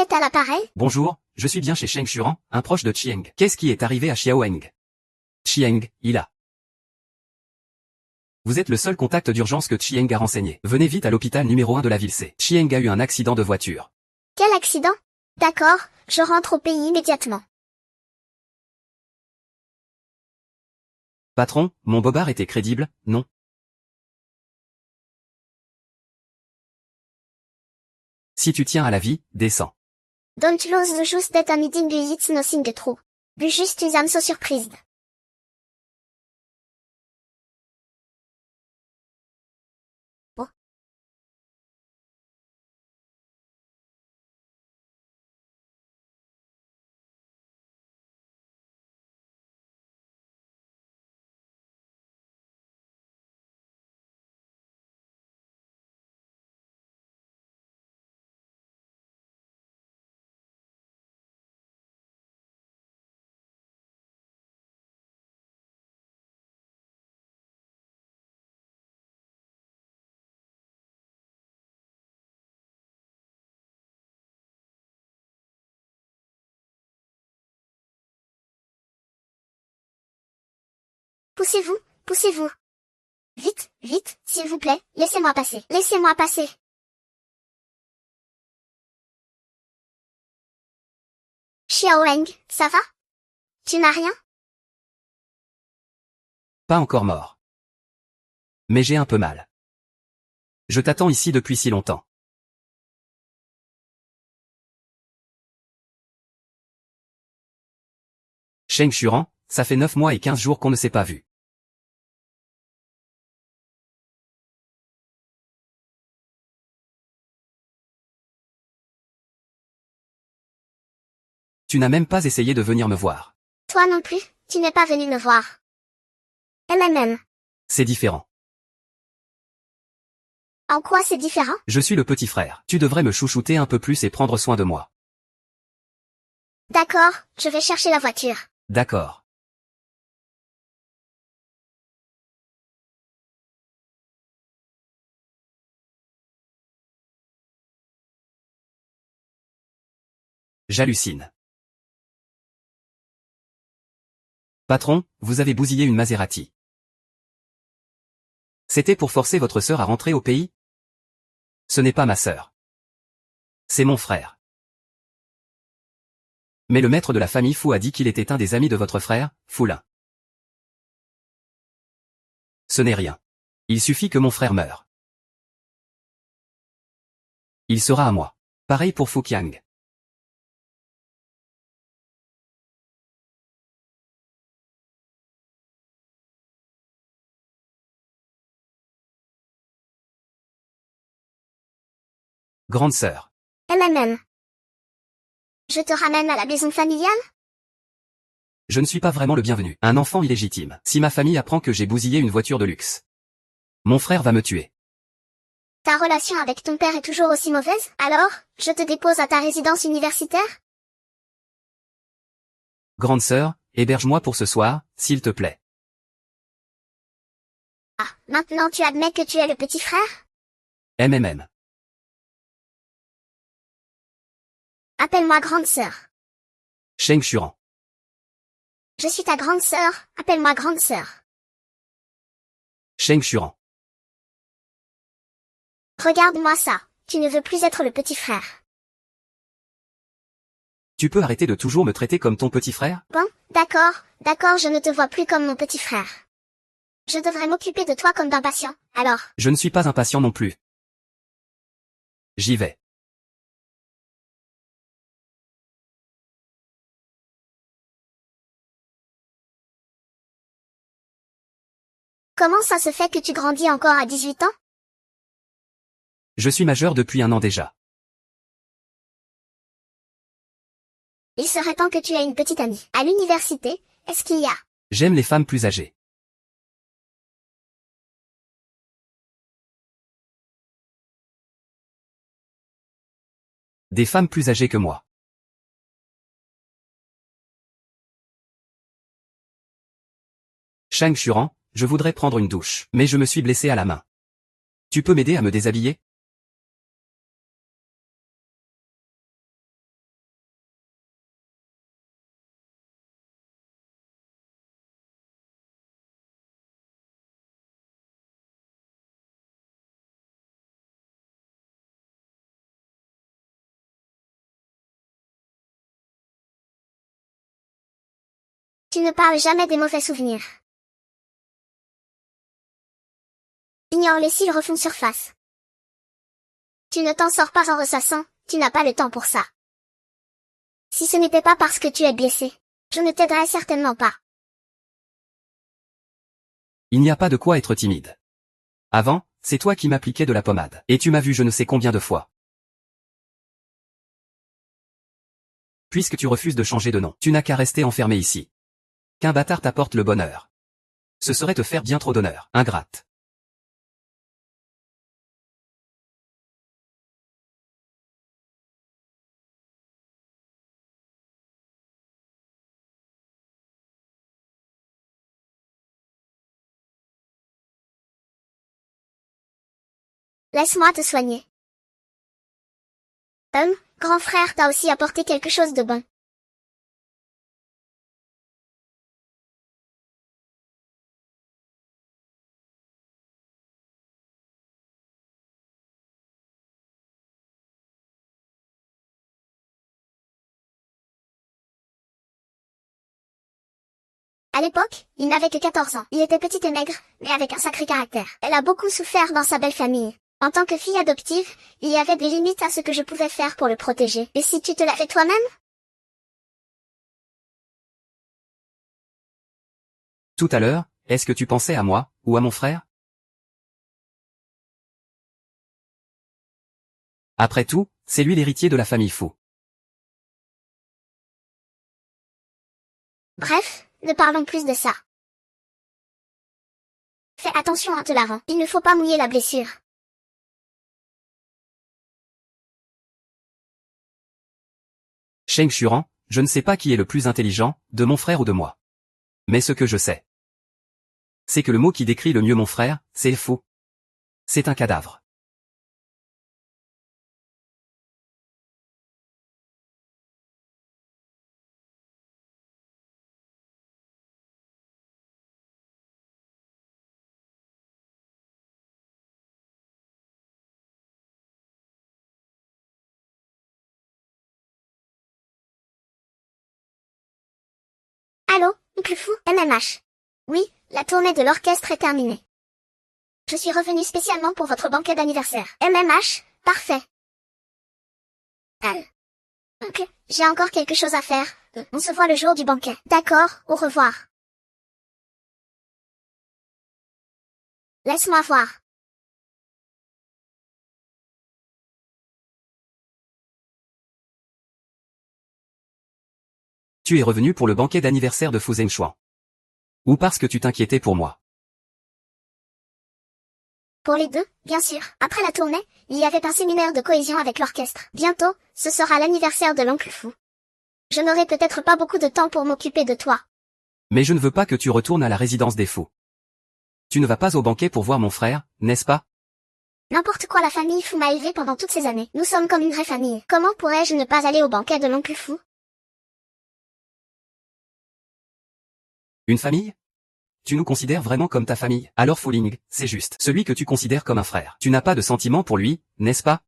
est à l'appareil? Bonjour, je suis bien chez Sheng Shuran, un proche de Chieng. Qu'est-ce qui est arrivé à Xiaoheng? Chieng, il a. Vous êtes le seul contact d'urgence que Chieng a renseigné. Venez vite à l'hôpital numéro 1 de la ville C. Chieng a eu un accident de voiture. Quel accident? D'accord, je rentre au pays immédiatement. Patron, mon bobard était crédible, non? Si tu tiens à la vie, descends. Don't lose the just that a meeting it's nothing true. Bu juste I'm so surprised. Oh. Poussez-vous, poussez-vous. Vite, vite, s'il vous plaît, laissez-moi passer. Laissez-moi passer. Xiaoheng, ça va? Tu n'as rien? Pas encore mort. Mais j'ai un peu mal. Je t'attends ici depuis si longtemps. Sheng Shuran, ça fait 9 mois et 15 jours qu'on ne s'est pas vu. Tu n'as même pas essayé de venir me voir. Toi non plus, tu n'es pas venu me voir. LMM. C'est différent. En quoi c'est différent? Je suis le petit frère. Tu devrais me chouchouter un peu plus et prendre soin de moi. D'accord, je vais chercher la voiture. D'accord. J'hallucine. Patron, vous avez bousillé une Maserati. C'était pour forcer votre sœur à rentrer au pays? Ce n'est pas ma sœur. C'est mon frère. Mais le maître de la famille Fou a dit qu'il était un des amis de votre frère, Foulin. Ce n'est rien. Il suffit que mon frère meure. Il sera à moi. Pareil pour Fuqiang. Grande sœur. LMM. Je te ramène à la maison familiale? Je ne suis pas vraiment le bienvenu. Un enfant illégitime. Si ma famille apprend que j'ai bousillé une voiture de luxe, mon frère va me tuer. Ta relation avec ton père est toujours aussi mauvaise? Alors, je te dépose à ta résidence universitaire? Grande sœur, héberge-moi pour ce soir, s'il te plaît. Ah, maintenant tu admets que tu es le petit frère? MMM. Appelle-moi grande sœur. Sheng Shuran. Je suis ta grande sœur, appelle-moi grande sœur. Sheng Shuran. Regarde-moi ça, tu ne veux plus être le petit frère. Tu peux arrêter de toujours me traiter comme ton petit frère? Bon, d'accord, je ne te vois plus comme mon petit frère. Je devrais m'occuper de toi comme d'un patient, alors. Je ne suis pas impatient non plus. J'y vais. Comment ça se fait que tu grandis encore à 18 ans? Je suis majeur depuis 1 an déjà. Il serait temps que tu aies une petite amie. À l'université, est-ce qu'il y a? J'aime les femmes plus âgées. Des femmes plus âgées que moi. Shang Shuran, je voudrais prendre une douche, mais je me suis blessé à la main. Tu peux m'aider à me déshabiller? Tu ne parles jamais des mauvais souvenirs. Ignore-les s'ils refont surface. Tu ne t'en sors pas en ressassant, tu n'as pas le temps pour ça. Si ce n'était pas parce que tu es blessé, je ne t'aiderais certainement pas. Il n'y a pas de quoi être timide. Avant, c'est toi qui m'appliquais de la pommade. Et tu m'as vu je ne sais combien de fois. Puisque tu refuses de changer de nom, tu n'as qu'à rester enfermé ici. Qu'un bâtard t'apporte le bonheur. Ce serait te faire bien trop d'honneur, ingrate. Laisse-moi te soigner. Grand frère t'a aussi apporté quelque chose de bon. À l'époque, il n'avait que 14 ans. Il était petit et maigre, mais avec un sacré caractère. Elle a beaucoup souffert dans sa belle famille. En tant que fille adoptive, il y avait des limites à ce que je pouvais faire pour le protéger. Et si tu te l'avais toi-même? Tout à l'heure, est-ce que tu pensais à moi, ou à mon frère? Après tout, c'est lui l'héritier de la famille Fou. Bref, ne parlons plus de ça. Fais attention en te lavant. Il ne faut pas mouiller la blessure. Sheng Xuran, je ne sais pas qui est le plus intelligent, de mon frère ou de moi. Mais ce que je sais, c'est que le mot qui décrit le mieux mon frère, c'est fou. C'est un cadavre. Allô, oncle fou, MMH. Oui, la tournée de l'orchestre est terminée. Je suis revenu spécialement pour votre banquet d'anniversaire. MMH, parfait. Oncle, j'ai encore quelque chose à faire. On se voit le jour du banquet. D'accord, au revoir. Laisse-moi voir. Tu es revenu pour le banquet d'anniversaire de Fu Zhengshuan. Ou parce que tu t'inquiétais pour moi. Pour les deux, bien sûr. Après la tournée, il y avait un séminaire de cohésion avec l'orchestre. Bientôt, ce sera l'anniversaire de l'oncle fou. Je n'aurai peut-être pas beaucoup de temps pour m'occuper de toi. Mais je ne veux pas que tu retournes à la résidence des fous. Tu ne vas pas au banquet pour voir mon frère, n'est-ce pas? N'importe quoi, la famille fou m'a élevé pendant toutes ces années. Nous sommes comme une vraie famille. Comment pourrais-je ne pas aller au banquet de l'oncle fou? Une famille? Tu nous considères vraiment comme ta famille? Alors Fu Ling, c'est juste. Celui que tu considères comme un frère. Tu n'as pas de sentiment pour lui, n'est-ce pas?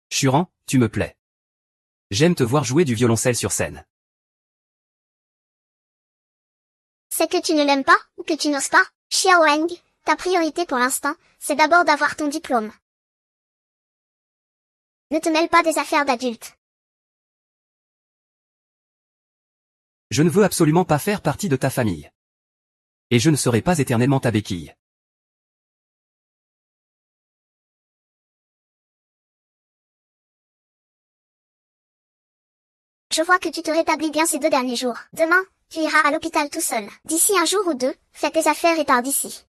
Xuran, tu me plais. J'aime te voir jouer du violoncelle sur scène. C'est que tu ne l'aimes pas, ou que tu n'oses pas? Xiao Wang, ta priorité pour l'instant, c'est d'abord d'avoir ton diplôme. Ne te mêle pas des affaires d'adultes. Je ne veux absolument pas faire partie de ta famille. Et je ne serai pas éternellement ta béquille. Je vois que tu te rétablis bien ces 2 derniers jours. Demain, tu iras à l'hôpital tout seul. D'ici un jour ou 2, fais tes affaires et pars d'ici.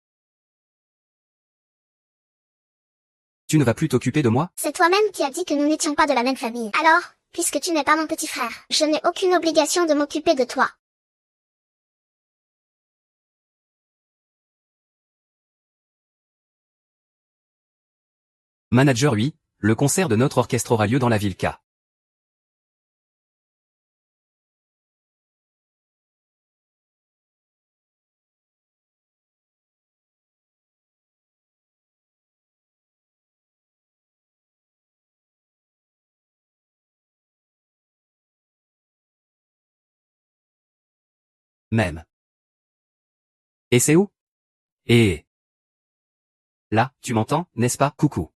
Tu ne vas plus t'occuper de moi? C'est toi-même qui as dit que nous n'étions pas de la même famille. Alors, puisque tu n'es pas mon petit frère, je n'ai aucune obligation de m'occuper de toi. Manager oui, le concert de notre orchestre aura lieu dans la ville K. Même. Et c'est où? Et... Là, tu m'entends, n'est-ce pas? Coucou.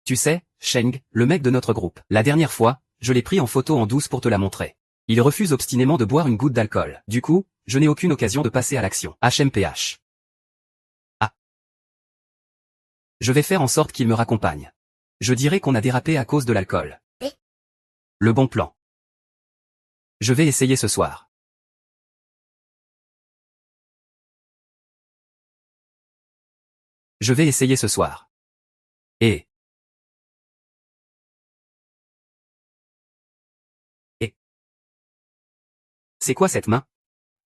Tu sais, Sheng, le mec de notre groupe. La dernière fois, je l'ai pris en photo en douce pour te la montrer. Il refuse obstinément de boire une goutte d'alcool. Du coup, je n'ai aucune occasion de passer à l'action. HMPH. Ah. Je vais faire en sorte qu'il me raccompagne. Je dirais qu'on a dérapé à cause de l'alcool. Le bon plan. Je vais essayer ce soir. Je vais essayer ce soir. Et... C'est quoi cette main?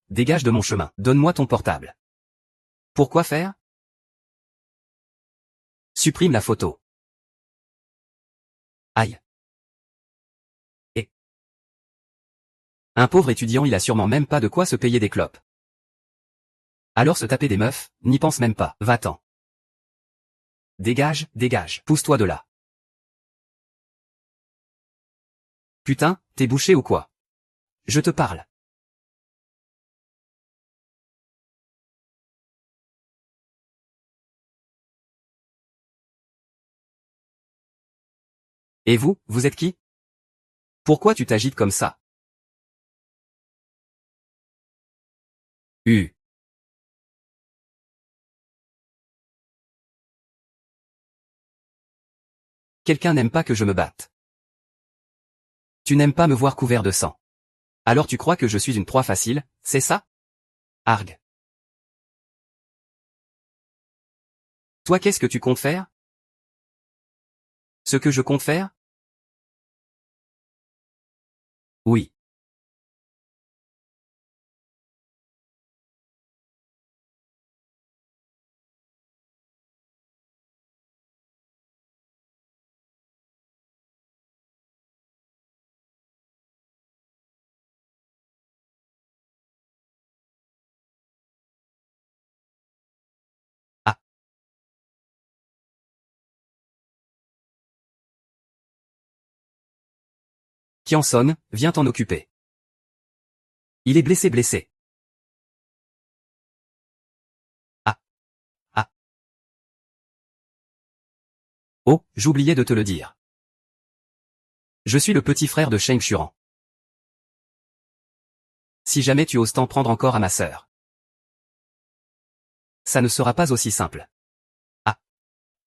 Dégage de mon chemin. Donne-moi ton portable. Pourquoi faire? Supprime la photo. Aïe. Et... Un pauvre étudiant, il a sûrement même pas de quoi se payer des clopes. Alors se taper des meufs, n'y pense même pas. Va-t'en. Dégage, dégage. Pousse-toi de là. Putain, t'es bouché ou quoi? Je te parle. Et vous, vous êtes qui? Pourquoi tu t'agites comme ça? Quelqu'un n'aime pas que je me batte. Tu n'aimes pas me voir couvert de sang. Alors tu crois que je suis une proie facile, c'est ça? Argue. Toi qu'est-ce que tu comptes faire? Ce que je compte faire? Oui. Ah. Kianson, viens t'en occuper. Il est blessé. Ah. Ah. Oh, j'oubliais de te le dire. Je suis le petit frère de Sheng Shuran. Si jamais tu oses t'en prendre encore à ma sœur. Ça ne sera pas aussi simple. Ah.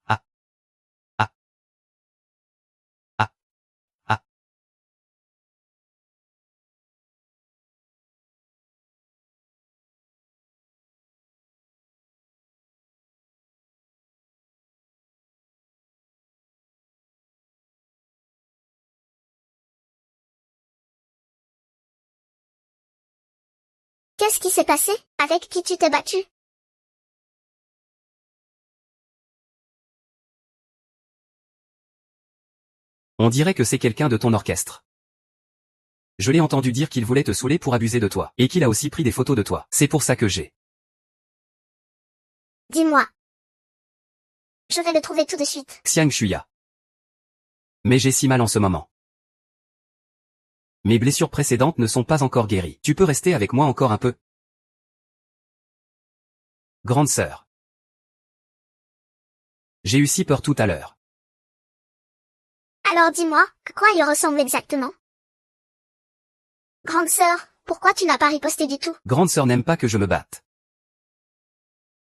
Ah. Ah. Ah. Ah. Qu'est-ce qui s'est passé? Avec qui tu t'es battu? On dirait que c'est quelqu'un de ton orchestre. Je l'ai entendu dire qu'il voulait te saouler pour abuser de toi. Et qu'il a aussi pris des photos de toi. C'est pour ça que j'ai... Dis-moi. Je vais le trouver tout de suite. Xiang Shuya. Mais j'ai si mal en ce moment. Mes blessures précédentes ne sont pas encore guéries. Tu peux rester avec moi encore un peu? Grande sœur. J'ai eu si peur tout à l'heure. Alors dis-moi, à quoi il ressemble exactement? Grande sœur, pourquoi tu n'as pas riposté du tout? Grande sœur n'aime pas que je me batte.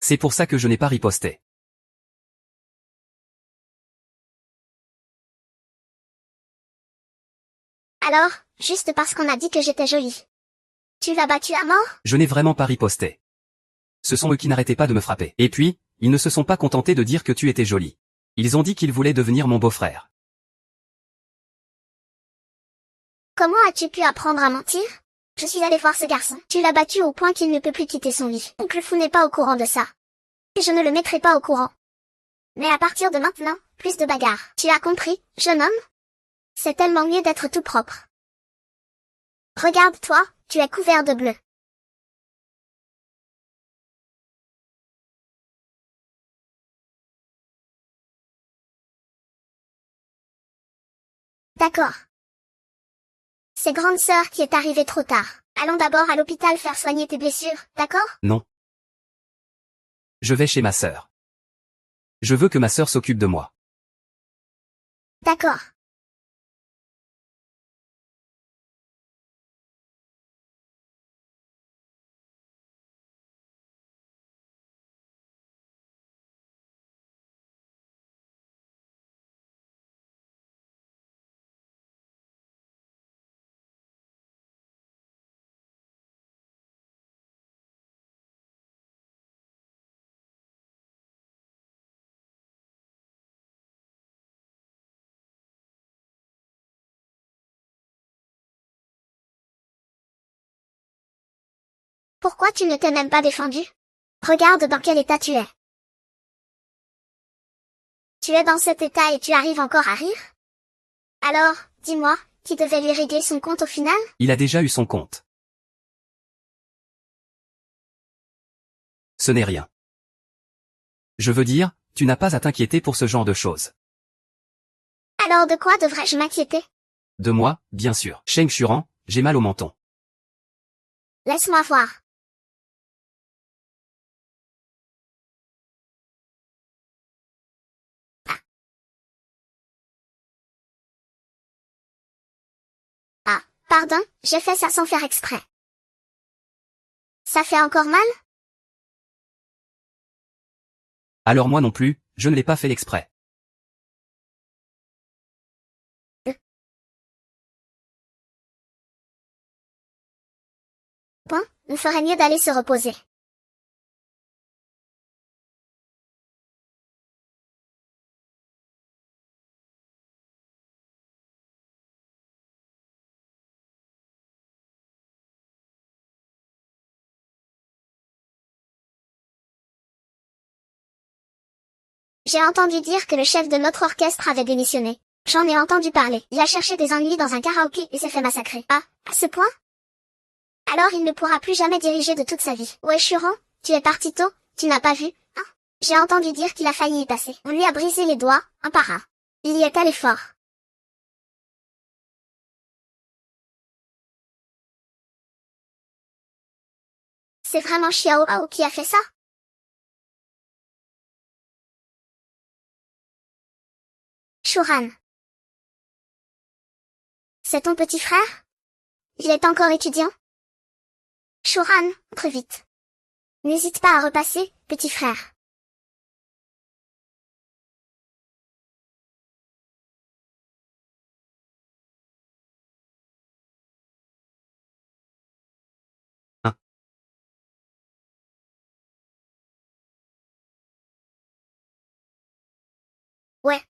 C'est pour ça que je n'ai pas riposté. Alors, juste parce qu'on a dit que j'étais jolie. Tu l'as battu à mort? Je n'ai vraiment pas riposté. Ce sont eux qui n'arrêtaient pas de me frapper. Et puis, ils ne se sont pas contentés de dire que tu étais jolie. Ils ont dit qu'ils voulaient devenir mon beau-frère. Comment as-tu pu apprendre à mentir? Je suis allée voir ce garçon. Tu l'as battu au point qu'il ne peut plus quitter son lit. Oncle Fou n'est pas au courant de ça. Et je ne le mettrai pas au courant. Mais à partir de maintenant, plus de bagarres. Tu as compris, jeune homme? C'est tellement mieux d'être tout propre. Regarde-toi, tu es couvert de bleu. D'accord. C'est grande sœur qui est arrivée trop tard. Allons d'abord à l'hôpital faire soigner tes blessures, d'accord? Non. Je vais chez ma sœur. Je veux que ma sœur s'occupe de moi. D'accord. Pourquoi tu ne t'es même pas défendu? Regarde dans quel état tu es. Tu es dans cet état et tu arrives encore à rire? Alors, dis-moi, qui devait lui régler son compte au final? Il a déjà eu son compte. Ce n'est rien. Je veux dire, tu n'as pas à t'inquiéter pour ce genre de choses. Alors de quoi devrais-je m'inquiéter? De moi, bien sûr. Sheng Xuran, j'ai mal au menton. Laisse-moi voir. Ah, pardon, j'ai fait ça sans faire exprès. Ça fait encore mal? Alors moi non plus, je ne l'ai pas fait exprès. Bon, il ferait mieux d'aller se reposer. J'ai entendu dire que le chef de notre orchestre avait démissionné. J'en ai entendu parler. Il a cherché des ennuis dans un karaoké et s'est fait massacrer. Ah, à ce point? Alors il ne pourra plus jamais diriger de toute sa vie. Ouais, Churan, tu es parti tôt, tu n'as pas vu, hein? J'ai entendu dire qu'il a failli y passer. On lui a brisé les doigts, un par un. Il y est allé fort. C'est vraiment Xiao Hao qui a fait ça? Shuran. C'est ton petit frère? Il est encore étudiant? Shuran, très vite. N'hésite pas à repasser, petit frère. Hein. Ouais.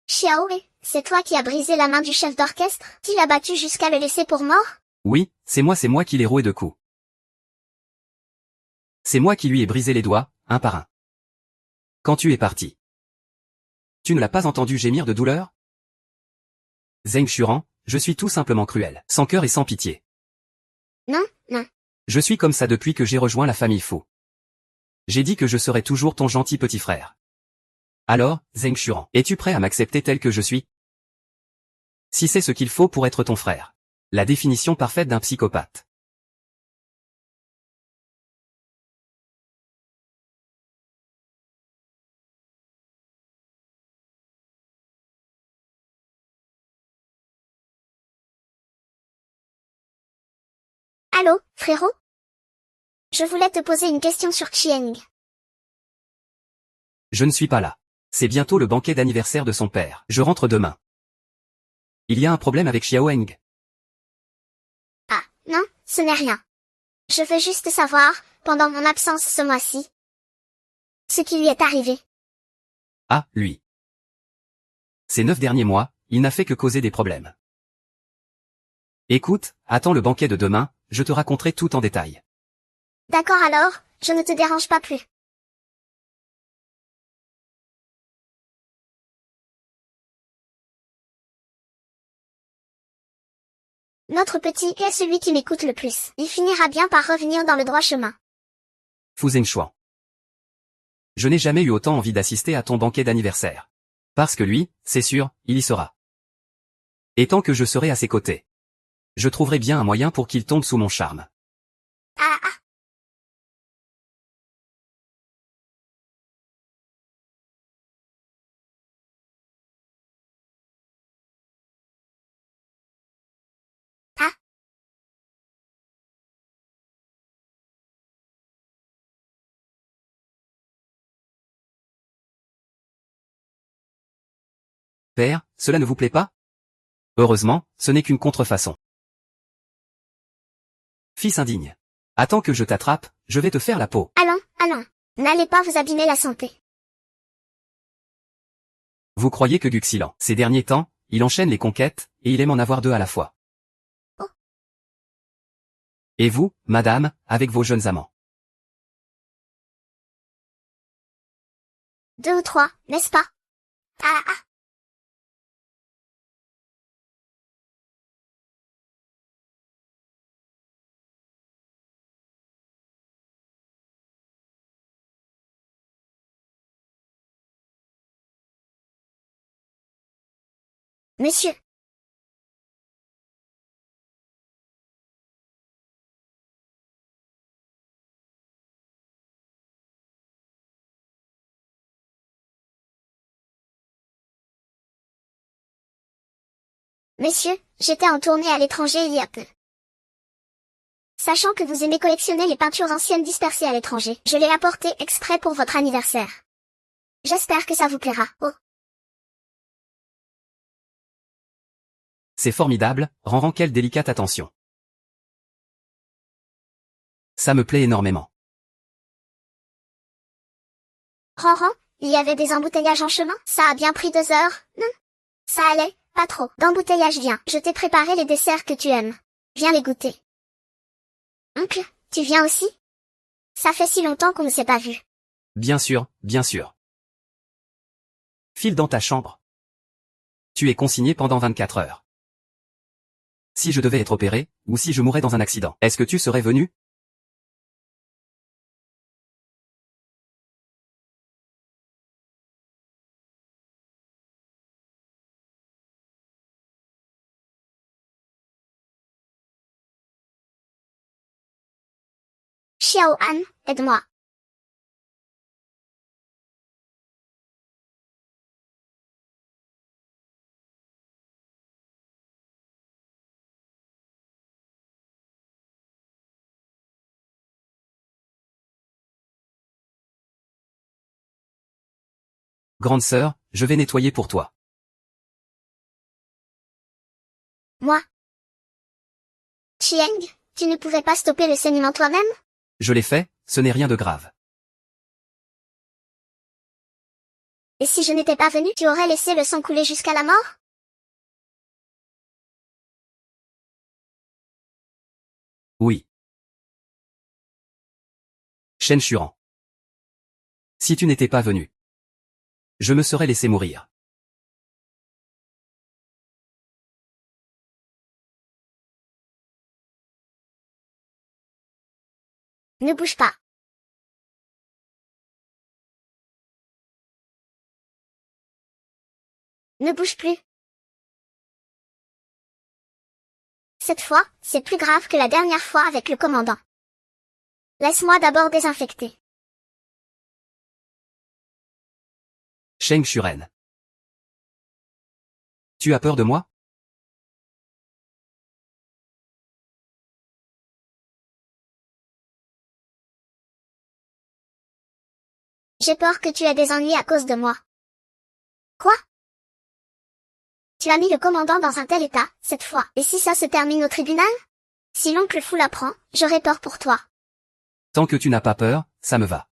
Xiaoé, c'est toi qui as brisé la main du chef d'orchestre, qui l'a battu jusqu'à le laisser pour mort? Oui, c'est moi qui l'ai roué de coups. C'est moi qui lui ai brisé les doigts, un par un. Quand tu es parti. Tu ne l'as pas entendu gémir de douleur? Zheng Xuran, je suis tout simplement cruel, sans cœur et sans pitié. Non, non. Je suis comme ça depuis que j'ai rejoint la famille Fu. J'ai dit que je serais toujours ton gentil petit frère. Alors, Zheng Xuran, es-tu prêt à m'accepter tel que je suis? Si c'est ce qu'il faut pour être ton frère. La définition parfaite d'un psychopathe. Allô, frérot? Je voulais te poser une question sur Qiang. Je ne suis pas là. C'est bientôt le banquet d'anniversaire de son père. Je rentre demain. Il y a un problème avec Xiaoeng. Ah, non, ce n'est rien. Je veux juste savoir, pendant mon absence ce mois-ci, ce qui lui est arrivé. Ah, lui. Ces 9 derniers mois, il n'a fait que causer des problèmes. Écoute, attends le banquet de demain, je te raconterai tout en détail. D'accord alors, je ne te dérange pas plus. Notre petit est celui qui m'écoute le plus. Il finira bien par revenir dans le droit chemin. Fu Zhengxuan. Je n'ai jamais eu autant envie d'assister à ton banquet d'anniversaire. Parce que lui, c'est sûr, il y sera. Et tant que je serai à ses côtés, je trouverai bien un moyen pour qu'il tombe sous mon charme. Ah ah. Ah. Père, cela ne vous plaît pas? Heureusement, ce n'est qu'une contrefaçon. Fils indigne. Attends que je t'attrape, je vais te faire la peau. Allons, allons. N'allez pas vous abîmer la santé. Vous croyez que Guxilan, ces derniers temps, il enchaîne les conquêtes, et il aime en avoir deux à la fois. Oh. Et vous, madame, avec vos jeunes amants? 2 ou 3, n'est-ce pas? Ah ah. Monsieur. Monsieur, j'étais en tournée à l'étranger il y a peu. Sachant que vous aimez collectionner les peintures anciennes dispersées à l'étranger, je l'ai apporté exprès pour votre anniversaire. J'espère que ça vous plaira. Oh. C'est formidable, Ranran, quelle délicate attention. Ça me plaît énormément. Ranran, il y avait des embouteillages en chemin? Ça a bien pris 2 heures, non? Ça allait, pas trop. D'embouteillage viens. Je t'ai préparé les desserts que tu aimes. Viens les goûter. Oncle, tu viens aussi? Ça fait si longtemps qu'on ne s'est pas vu. Bien sûr, bien sûr. File dans ta chambre. Tu es consigné pendant 24 heures. Si je devais être opéré, ou si je mourais dans un accident, est-ce que tu serais venu? Xiao Han, aide-moi. Grande sœur, je vais nettoyer pour toi. Moi. Chieng, tu ne pouvais pas stopper le saignement toi-même? Je l'ai fait, ce n'est rien de grave. Et si je n'étais pas venu, tu aurais laissé le sang couler jusqu'à la mort? Oui. Shen Shuran. Si tu n'étais pas venu, je me serais laissé mourir. Ne bouge pas. Ne bouge plus. Cette fois, c'est plus grave que la dernière fois avec le commandant. Laisse-moi d'abord désinfecter. Sheng Shuren. Tu as peur de moi? J'ai peur que tu aies des ennuis à cause de moi. Quoi? Tu as mis le commandant dans un tel état, cette fois. Et si ça se termine au tribunal? Si l'oncle Fou l'apprend, j'aurai peur pour toi. Tant que tu n'as pas peur, ça me va.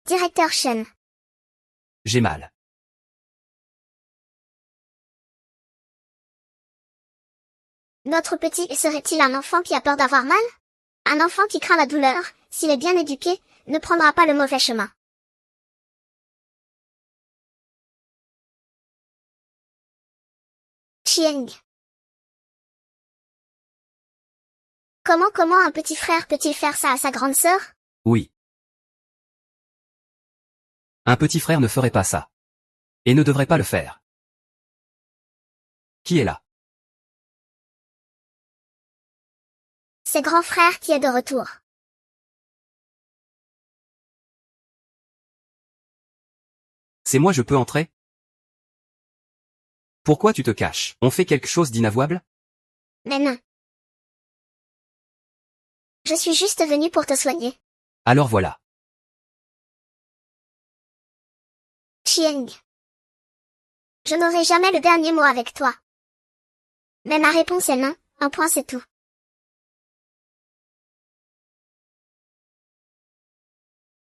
Directeur Shen. J'ai mal. Notre petit serait-il un enfant qui a peur d'avoir mal? Un enfant qui craint la douleur, s'il est bien éduqué, ne prendra pas le mauvais chemin. Chieng. Comment un petit frère peut-il faire ça à sa grande sœur? Oui. Un petit frère ne ferait pas ça. Et ne devrait pas le faire. Qui est là? C'est grand frère qui est de retour. C'est moi, je peux entrer? Pourquoi tu te caches? On fait quelque chose d'inavouable? Mais non. Je suis juste venue pour te soigner. Alors voilà. Chieng. Je n'aurai jamais le dernier mot avec toi. Mais ma réponse est non, un point c'est tout.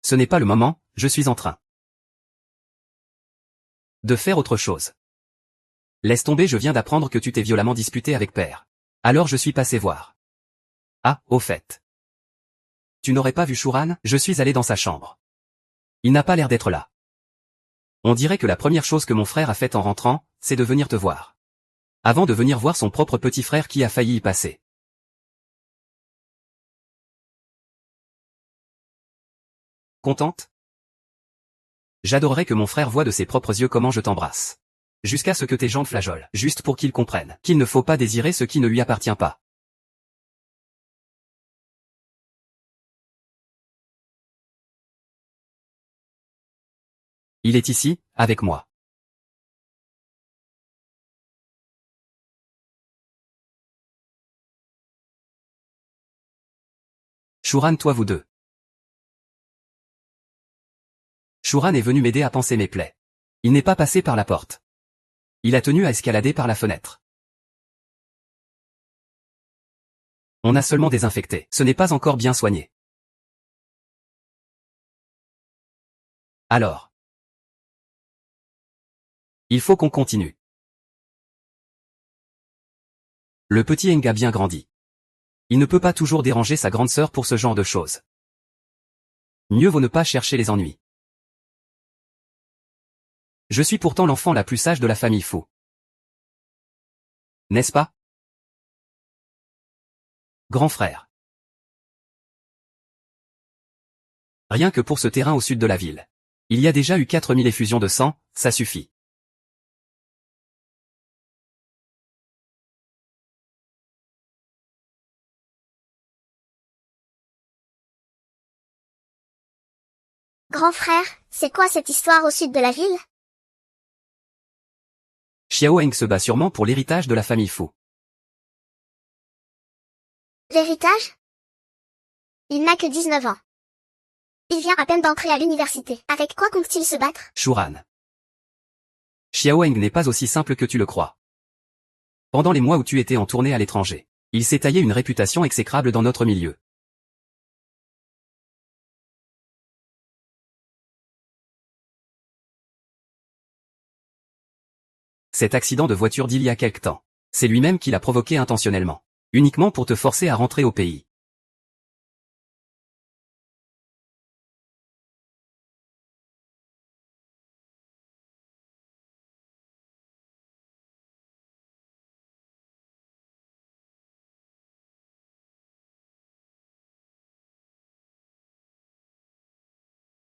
Ce n'est pas le moment, je suis en train de faire autre chose. Laisse tomber, je viens d'apprendre que tu t'es violemment disputé avec Père. Alors je suis passé voir. Ah, au fait. Tu n'aurais pas vu Shuran? Je suis allé dans sa chambre. Il n'a pas l'air d'être là. On dirait que la première chose que mon frère a faite en rentrant, c'est de venir te voir. Avant de venir voir son propre petit frère qui a failli y passer. Contente? J'adorerais que mon frère voie de ses propres yeux comment je t'embrasse. Jusqu'à ce que tes jambes flageolent, juste pour qu'il comprenne qu'il ne faut pas désirer ce qui ne lui appartient pas. Il est ici, avec moi. Shuran, toi vous deux. Shuran est venu m'aider à panser mes plaies. Il n'est pas passé par la porte. Il a tenu à escalader par la fenêtre. On a seulement désinfecté, ce n'est pas encore bien soigné. Alors. Il faut qu'on continue. Le petit Eng a bien grandi. Il ne peut pas toujours déranger sa grande sœur pour ce genre de choses. Mieux vaut ne pas chercher les ennuis. Je suis pourtant l'enfant la plus sage de la famille Fou. N'est-ce pas? Grand frère. Rien que pour ce terrain au sud de la ville. Il y a déjà eu 4000 effusions de sang, ça suffit. Grand frère, c'est quoi cette histoire au sud de la ville? Xiao Eng se bat sûrement pour l'héritage de la famille Fou. L'héritage? Il n'a que 19 ans. Il vient à peine d'entrer à l'université. Avec quoi compte-t-il se battre? Shuran. Xiao Eng n'est pas aussi simple que tu le crois. Pendant les mois où tu étais en tournée à l'étranger, il s'est taillé une réputation exécrable dans notre milieu. Cet accident de voiture d'il y a quelque temps, c'est lui-même qui l'a provoqué intentionnellement, uniquement pour te forcer à rentrer au pays.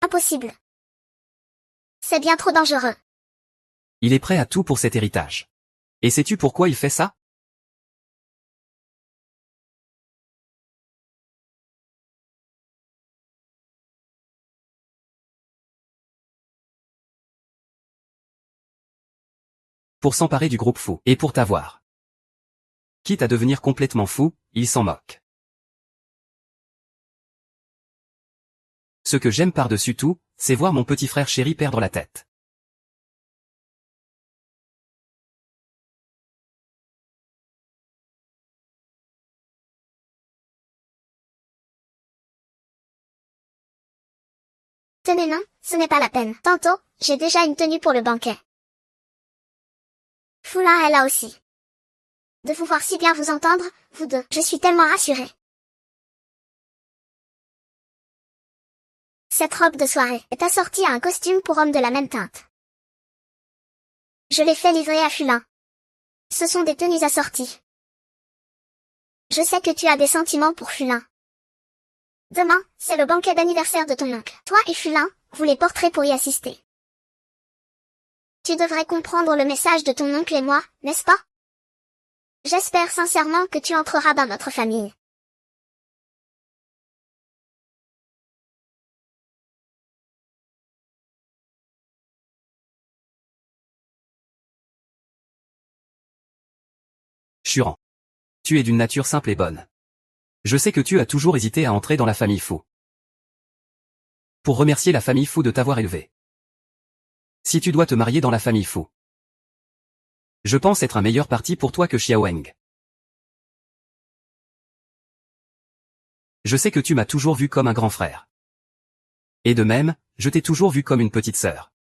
Impossible. C'est bien trop dangereux. Il est prêt à tout pour cet héritage. Et sais-tu pourquoi il fait ça? Pour s'emparer du groupe Fou, et pour t'avoir. Quitte à devenir complètement fou, il s'en moque. Ce que j'aime par-dessus tout, c'est voir mon petit frère chéri perdre la tête. Tenez non, ce n'est pas la peine. Tantôt, j'ai déjà une tenue pour le banquet. Foulin est là aussi. De vous voir si bien vous entendre, vous deux, je suis tellement rassurée. Cette robe de soirée est assortie à un costume pour homme de la même teinte. Je l'ai fait livrer à Fulin. Ce sont des tenues assorties. Je sais que tu as des sentiments pour Fulin. Demain, c'est le banquet d'anniversaire de ton oncle. Toi et Fulin, vous les porterez pour y assister. Tu devrais comprendre le message de ton oncle et moi, n'est-ce pas? J'espère sincèrement que tu entreras dans notre famille. Shuran. Tu es d'une nature simple et bonne. Je sais que tu as toujours hésité à entrer dans la famille Fu. Pour remercier la famille Fu de t'avoir élevé. Si tu dois te marier dans la famille Fu, je pense être un meilleur parti pour toi que Xiaoweng. Je sais que tu m'as toujours vu comme un grand frère. Et de même, je t'ai toujours vu comme une petite sœur.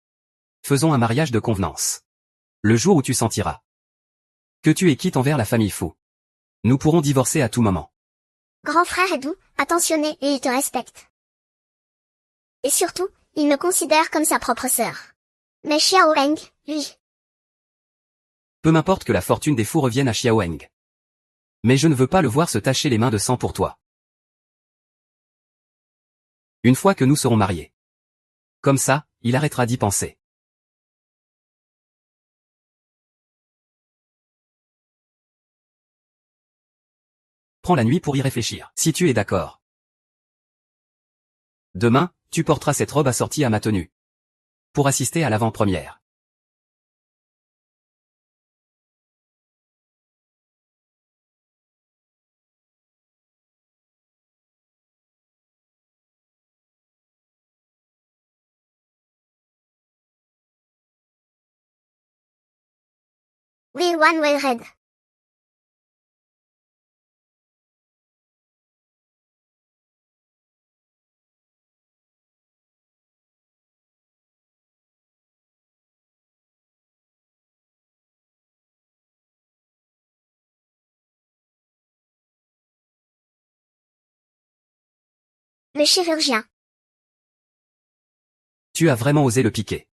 Faisons un mariage de convenance. Le jour où tu sentiras que tu es quitte envers la famille Fu, nous pourrons divorcer à tout moment. Grand frère est doux, attentionné et il te respecte. Et surtout, il me considère comme sa propre sœur. Mais Xiaoweng, lui. Peu m'importe que la fortune des Fu revienne à Xiaoweng. Mais je ne veux pas le voir se tacher les mains de sang pour toi. Une fois que nous serons mariés. Comme ça, il arrêtera d'y penser. Prends la nuit pour y réfléchir, si tu es d'accord. Demain, tu porteras cette robe assortie à ma tenue. Pour assister à l'avant-première. Will one will red. Le chirurgien. Tu as vraiment osé le piquer.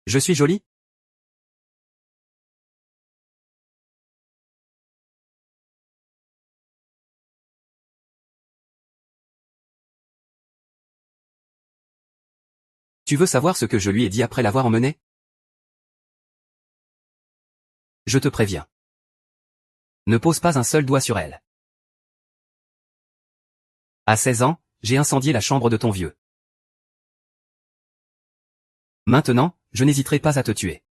Je suis jolie? Tu veux savoir ce que je lui ai dit après l'avoir emmené? Je te préviens. Ne pose pas un seul doigt sur elle. À 16 ans, j'ai incendié la chambre de ton vieux. Maintenant, je n'hésiterai pas à te tuer.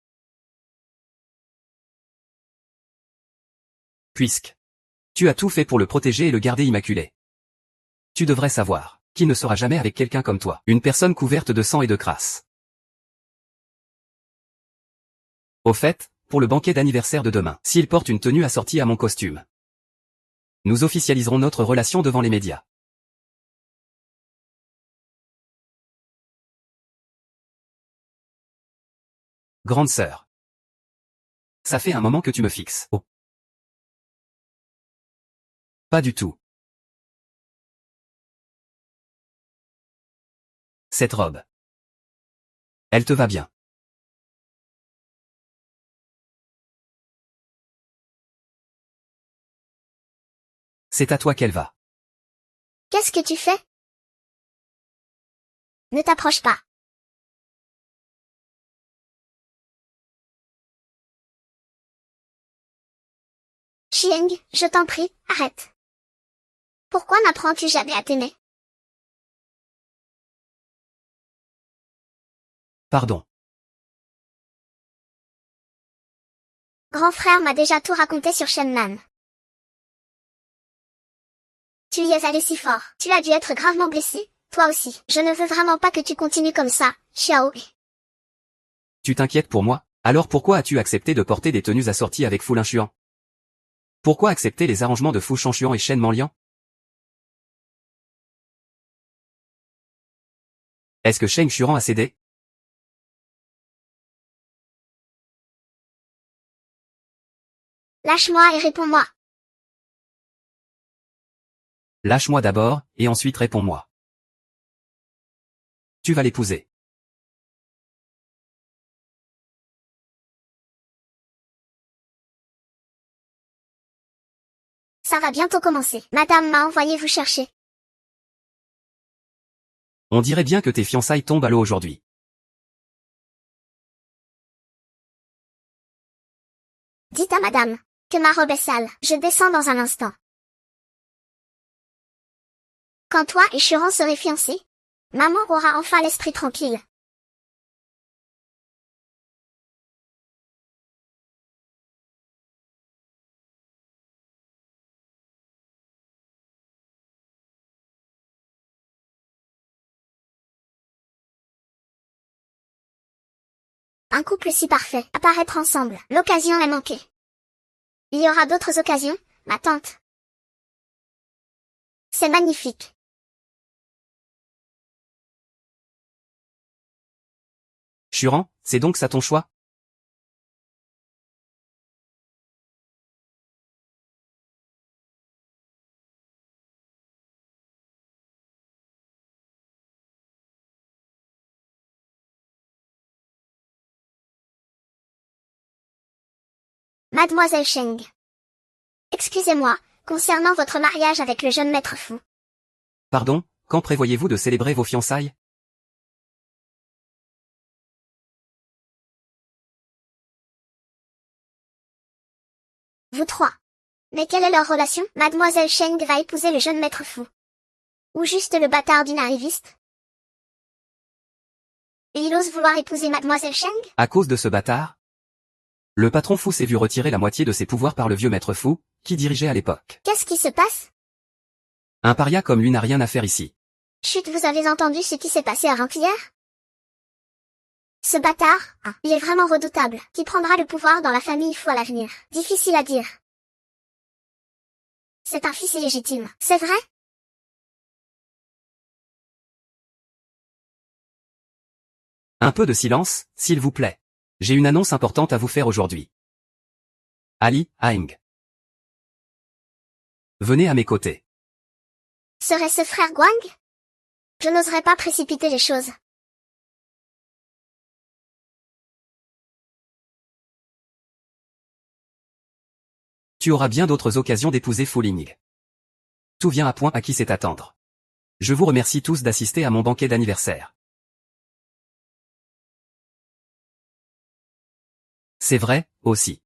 Puisque tu as tout fait pour le protéger et le garder immaculé. Tu devrais savoir qu'il ne sera jamais avec quelqu'un comme toi, une personne couverte de sang et de crasse. Au fait, pour le banquet d'anniversaire de demain, s'il porte une tenue assortie à mon costume, nous officialiserons notre relation devant les médias. Grande sœur. Ça fait un moment que tu me fixes. Oh. Pas du tout. Cette robe. Elle te va bien. C'est à toi qu'elle va. Qu'est-ce que tu fais? Ne t'approche pas. Chieng, je t'en prie, arrête. Pourquoi n'apprends-tu jamais à t'aimer? Pardon. Grand frère m'a déjà tout raconté sur Shennan. Tu y es allé si fort. Tu as dû être gravement blessé, toi aussi. Je ne veux vraiment pas que tu continues comme ça, Xiao. Tu t'inquiètes pour moi? Alors pourquoi as-tu accepté de porter des tenues assorties avec Fu Linshuan? Pourquoi accepter les arrangements de Fu Shanshuan et Shen Manlian? Est-ce que Sheng Xuran a cédé? Lâche-moi et réponds-moi. Lâche-moi d'abord, et ensuite réponds-moi. Tu vas l'épouser. Ça va bientôt commencer. Madame m'a envoyé vous chercher. On dirait bien que tes fiançailles tombent à l'eau aujourd'hui. Dites à madame que ma robe est sale. Je descends dans un instant. Quand toi et Chiron serez fiancés, maman aura enfin l'esprit tranquille. Un couple si parfait, à paraître ensemble. L'occasion est manquée. Il y aura d'autres occasions, ma tante. C'est magnifique. Chiron, c'est donc ça ton choix? Mademoiselle Cheng. Excusez-moi, concernant votre mariage avec le jeune maître fou. Pardon, quand prévoyez-vous de célébrer vos fiançailles? Vous trois. Mais quelle est leur relation? Mademoiselle Cheng va épouser le jeune maître fou. Ou juste le bâtard d'une arriviste? Et il ose vouloir épouser Mademoiselle Cheng? À cause de ce bâtard? Le patron fou s'est vu retirer la moitié de ses pouvoirs par le vieux maître fou, qui dirigeait à l'époque. Qu'est-ce qui se passe? Un paria comme lui n'a rien à faire ici. Chut, vous avez entendu ce qui s'est passé avant-hier? Ce bâtard, il est vraiment redoutable. Qui prendra le pouvoir dans la famille fou à l'avenir? Difficile à dire. C'est un fils illégitime. C'est vrai? Un peu de silence, s'il vous plaît. J'ai une annonce importante à vous faire aujourd'hui. Ali, Aing. Venez à mes côtés. Serait-ce frère Guang? Je n'oserais pas précipiter les choses. Tu auras bien d'autres occasions d'épouser Fu Ling. Tout vient à point à qui sait attendre. Je vous remercie tous d'assister à mon banquet d'anniversaire. C'est vrai, aussi.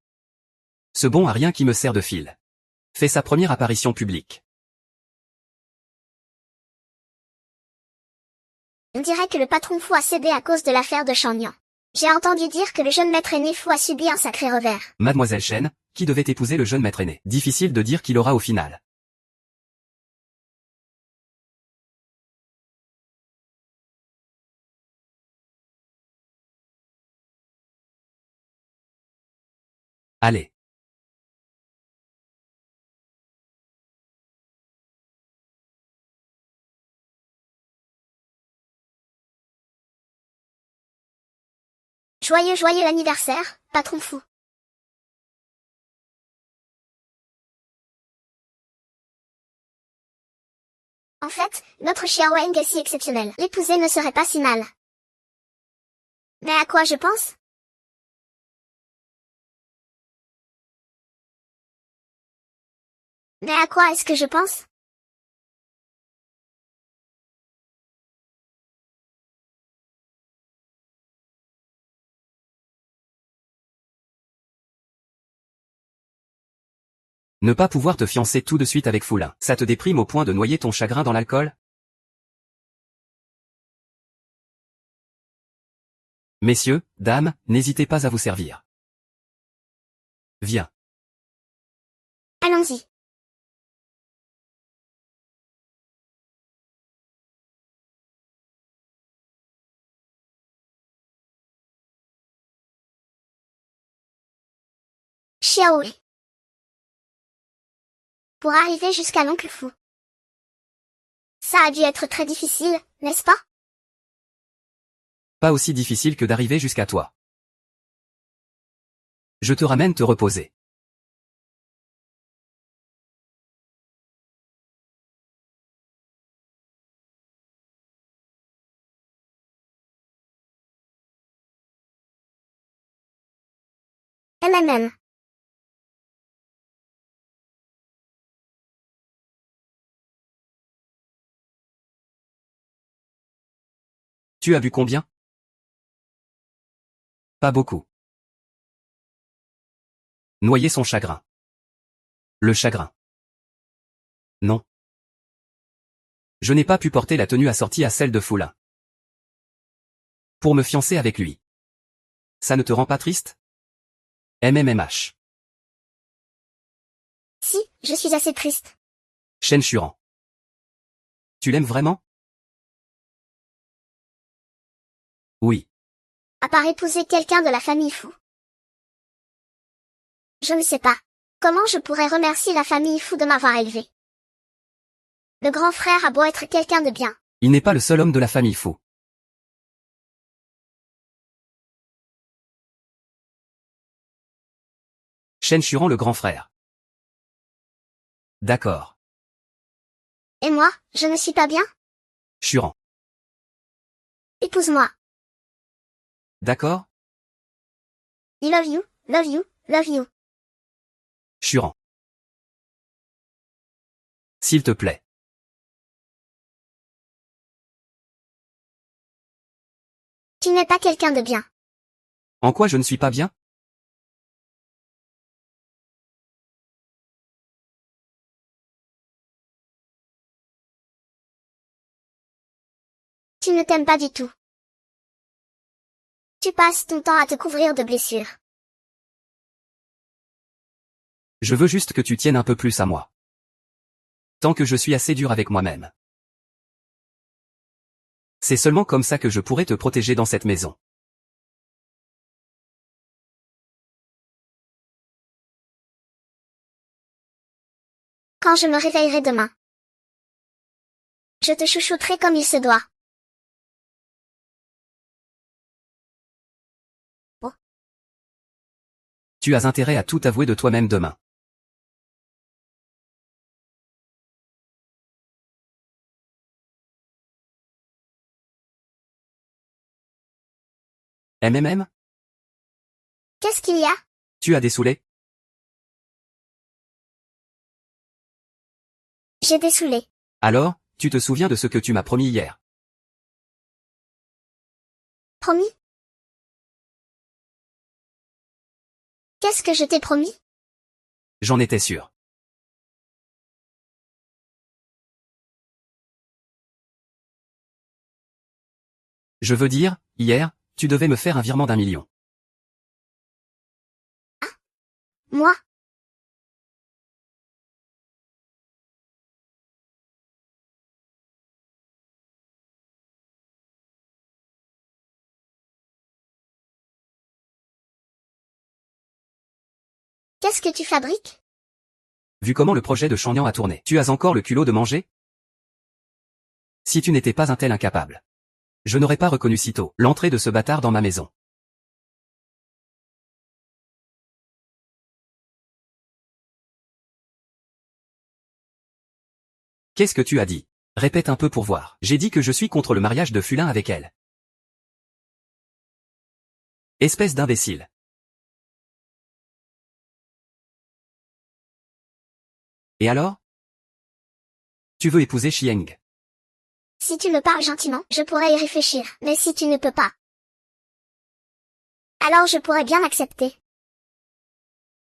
Ce bon a rien qui me sert de fil. Fait sa première apparition publique. On dirait que le patron fou a cédé à cause de l'affaire de Shangyan. J'ai entendu dire que le jeune maître aîné fou a subi un sacré revers. Mademoiselle Chen, qui devait épouser le jeune maître aîné. Difficile de dire qui l'aura au final. Allez. Joyeux anniversaire, patron fou. En fait, notre Xiaoweng est si exceptionnel. L'épouser ne serait pas si mal. Mais à quoi je pense? Mais à quoi est-ce que je pense? Ne pas pouvoir te fiancer tout de suite avec Foulin. Ça te déprime au point de noyer ton chagrin dans l'alcool? Messieurs, dames, n'hésitez pas à vous servir. Viens. Allons-y. Xiaowei. Pour arriver jusqu'à l'oncle fou. Ça a dû être très difficile, n'est-ce pas? Pas aussi difficile que d'arriver jusqu'à toi. Je te ramène te reposer. MMM. Tu as bu combien? Pas beaucoup. Noyer son chagrin. Le chagrin. Non. Je n'ai pas pu porter la tenue assortie à celle de Foulin. Pour me fiancer avec lui. Ça ne te rend pas triste? MMMH. Si, je suis assez triste. Shen Churan. Tu l'aimes vraiment? Oui. À part épouser quelqu'un de la famille Fou. Je ne sais pas. Comment je pourrais remercier la famille Fou de m'avoir élevé? Le grand frère a beau être quelqu'un de bien. Il n'est pas le seul homme de la famille Fou. Shen Churan le grand frère. D'accord. Et moi, je ne suis pas bien? Churan. Épouse-moi. D'accord? Love you, love you, love you. Churan. S'il te plaît. Tu n'es pas quelqu'un de bien. En quoi je ne suis pas bien? Tu ne t'aimes pas du tout. Tu passes ton temps à te couvrir de blessures. Je veux juste que tu tiennes un peu plus à moi. Tant que je suis assez dur avec moi-même. C'est seulement comme ça que je pourrai te protéger dans cette maison. Quand je me réveillerai demain, je te chouchouterai comme il se doit. Tu as intérêt à tout avouer de toi-même demain. MMM? Qu'est-ce qu'il y a? Tu as des saoulés? J'ai dessoulé. Alors, tu te souviens de ce que tu m'as promis hier? Promis? Qu'est-ce que je t'ai promis? J'en étais sûr. Je veux dire, hier, tu devais me faire un virement d'1 million. Moi? Qu'est-ce que tu fabriques? Vu comment le projet de Changnan a tourné, tu as encore le culot de manger? Si tu n'étais pas un tel incapable. Je n'aurais pas reconnu sitôt l'entrée de ce bâtard dans ma maison. Qu'est-ce que tu as dit? Répète un peu pour voir. J'ai dit que je suis contre le mariage de Fulin avec elle. Espèce d'imbécile. Et alors? Tu veux épouser Chieng? Si tu me parles gentiment, je pourrais y réfléchir. Mais si tu ne peux pas, alors je pourrais bien accepter.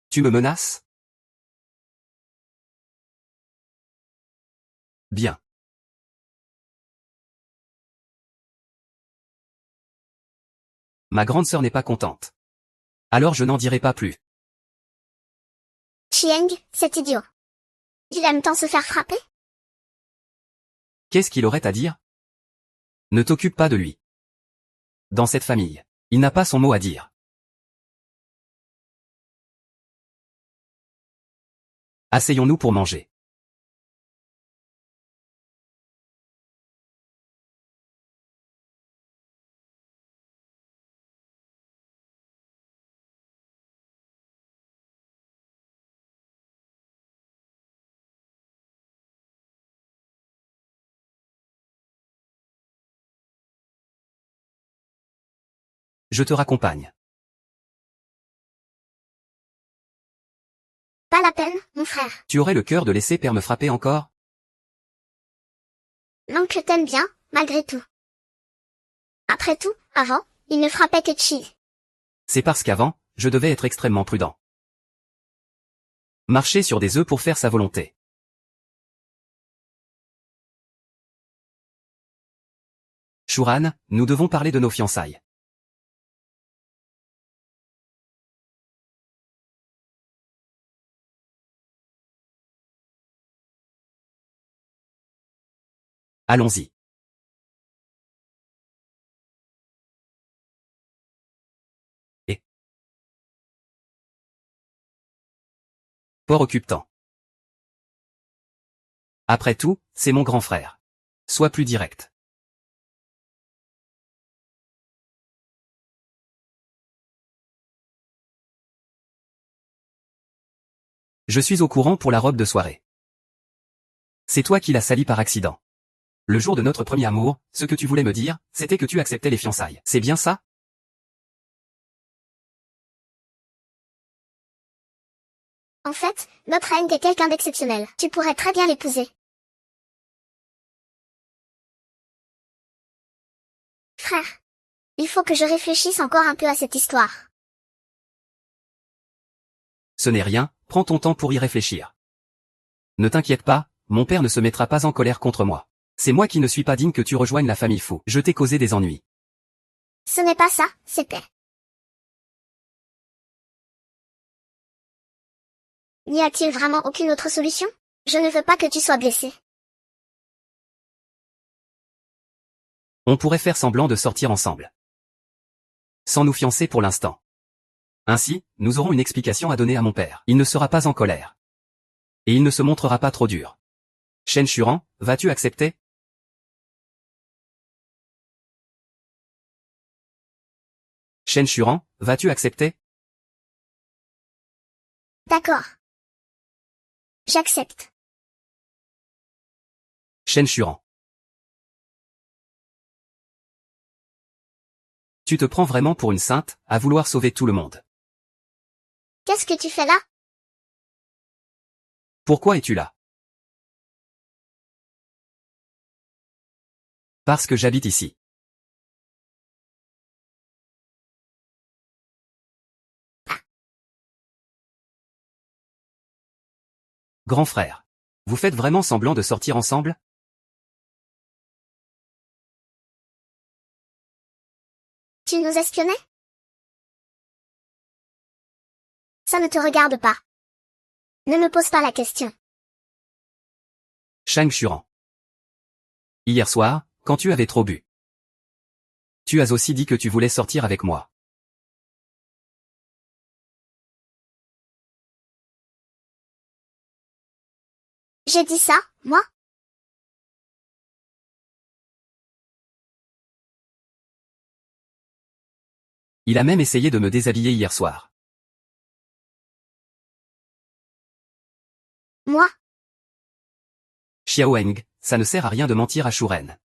Tu me menaces? Bien. Ma grande sœur n'est pas contente. Alors je n'en dirai pas plus. Chieng, cet idiot. Il aime tant se faire frapper? Qu'est-ce qu'il aurait à dire? Ne t'occupe pas de lui. Dans cette famille, il n'a pas son mot à dire. Asseyons-nous pour manger. Je te raccompagne. Pas la peine, mon frère. Tu aurais le cœur de laisser père me frapper encore? L'oncle t'aime bien, malgré tout. Après tout, avant, il ne frappait que Chi. C'est parce qu'avant, je devais être extrêmement prudent. Marcher sur des œufs pour faire sa volonté. Shuran, nous devons parler de nos fiançailles. Allons-y. Et Port occupe-temps. Après tout, c'est mon grand frère. Sois plus direct. Je suis au courant pour la robe de soirée. C'est toi qui l'as salie par accident. Le jour de notre premier amour, ce que tu voulais me dire, c'était que tu acceptais les fiançailles. C'est bien ça? En fait, notre Hank est quelqu'un d'exceptionnel. Tu pourrais très bien l'épouser. Frère. Il faut que je réfléchisse encore un peu à cette histoire. Ce n'est rien, prends ton temps pour y réfléchir. Ne t'inquiète pas, mon père ne se mettra pas en colère contre moi. C'est moi qui ne suis pas digne que tu rejoignes la famille Fou. Je t'ai causé des ennuis. Ce n'est pas ça, c'était. N'y a-t-il vraiment aucune autre solution? Je ne veux pas que tu sois blessé. On pourrait faire semblant de sortir ensemble. Sans nous fiancer pour l'instant. Ainsi, nous aurons une explication à donner à mon père. Il ne sera pas en colère. Et il ne se montrera pas trop dur. Shen Shuran, vas-tu accepter? Shen Shuran, vas-tu accepter? D'accord. J'accepte. Shen Shuran. Tu te prends vraiment pour une sainte, à vouloir sauver tout le monde. Qu'est-ce que tu fais là? Pourquoi es-tu là? Parce que j'habite ici. Grand frère. Vous faites vraiment semblant de sortir ensemble? Tu nous espionnais? Ça ne te regarde pas. Ne me pose pas la question. Shang Shuran. Hier soir, quand tu avais trop bu. Tu as aussi dit que tu voulais sortir avec moi. J'ai dit ça, moi? Il a même essayé de me déshabiller hier soir. Moi? Xiaoeng, ça ne sert à rien de mentir à Shuren.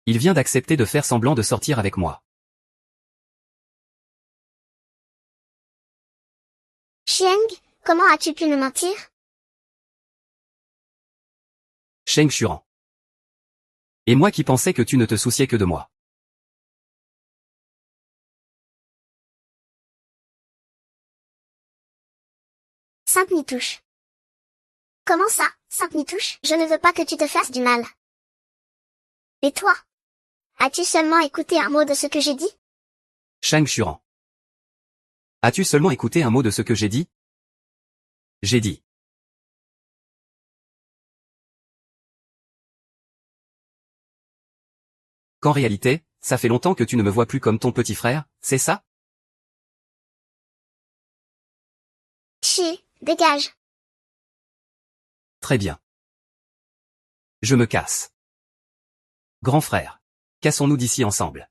Il vient d'accepter de faire semblant de sortir avec moi. Chieng, comment as-tu pu me mentir? Sheng Shuran. Et moi qui pensais que tu ne te souciais que de moi. Sainte Nitouche. Comment ça, Sainte Nitouche? Je ne veux pas que tu te fasses du mal. Et toi? As-tu seulement écouté un mot de ce que j'ai dit? Shang Shuran. As-tu seulement écouté un mot de ce que j'ai dit? J'ai dit. Qu'en réalité, ça fait longtemps que tu ne me vois plus comme ton petit frère, c'est ça? Chi, dégage. Très bien. Je me casse. Grand frère. Cassons-nous d'ici ensemble.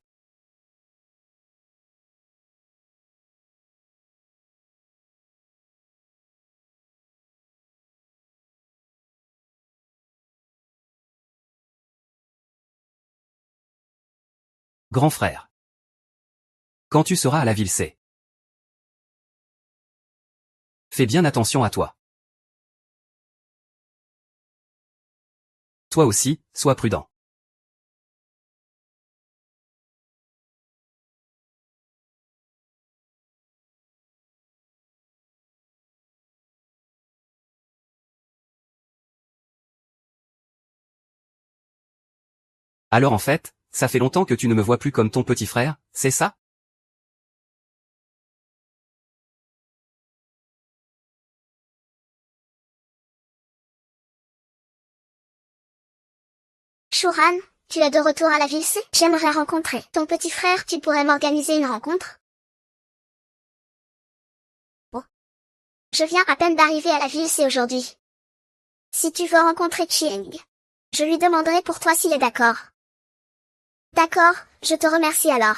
Grand frère. Quand tu seras à la ville C. Fais bien attention à toi. Toi aussi, sois prudent. Alors en fait, ça fait longtemps que tu ne me vois plus comme ton petit frère, c'est ça? Shuran, tu es de retour à la ville C? J'aimerais rencontrer ton petit frère, tu pourrais m'organiser une rencontre? Oh. Je viens à peine d'arriver à la ville C aujourd'hui. Si tu veux rencontrer Chieng, je lui demanderai pour toi s'il est d'accord. D'accord, je te remercie alors.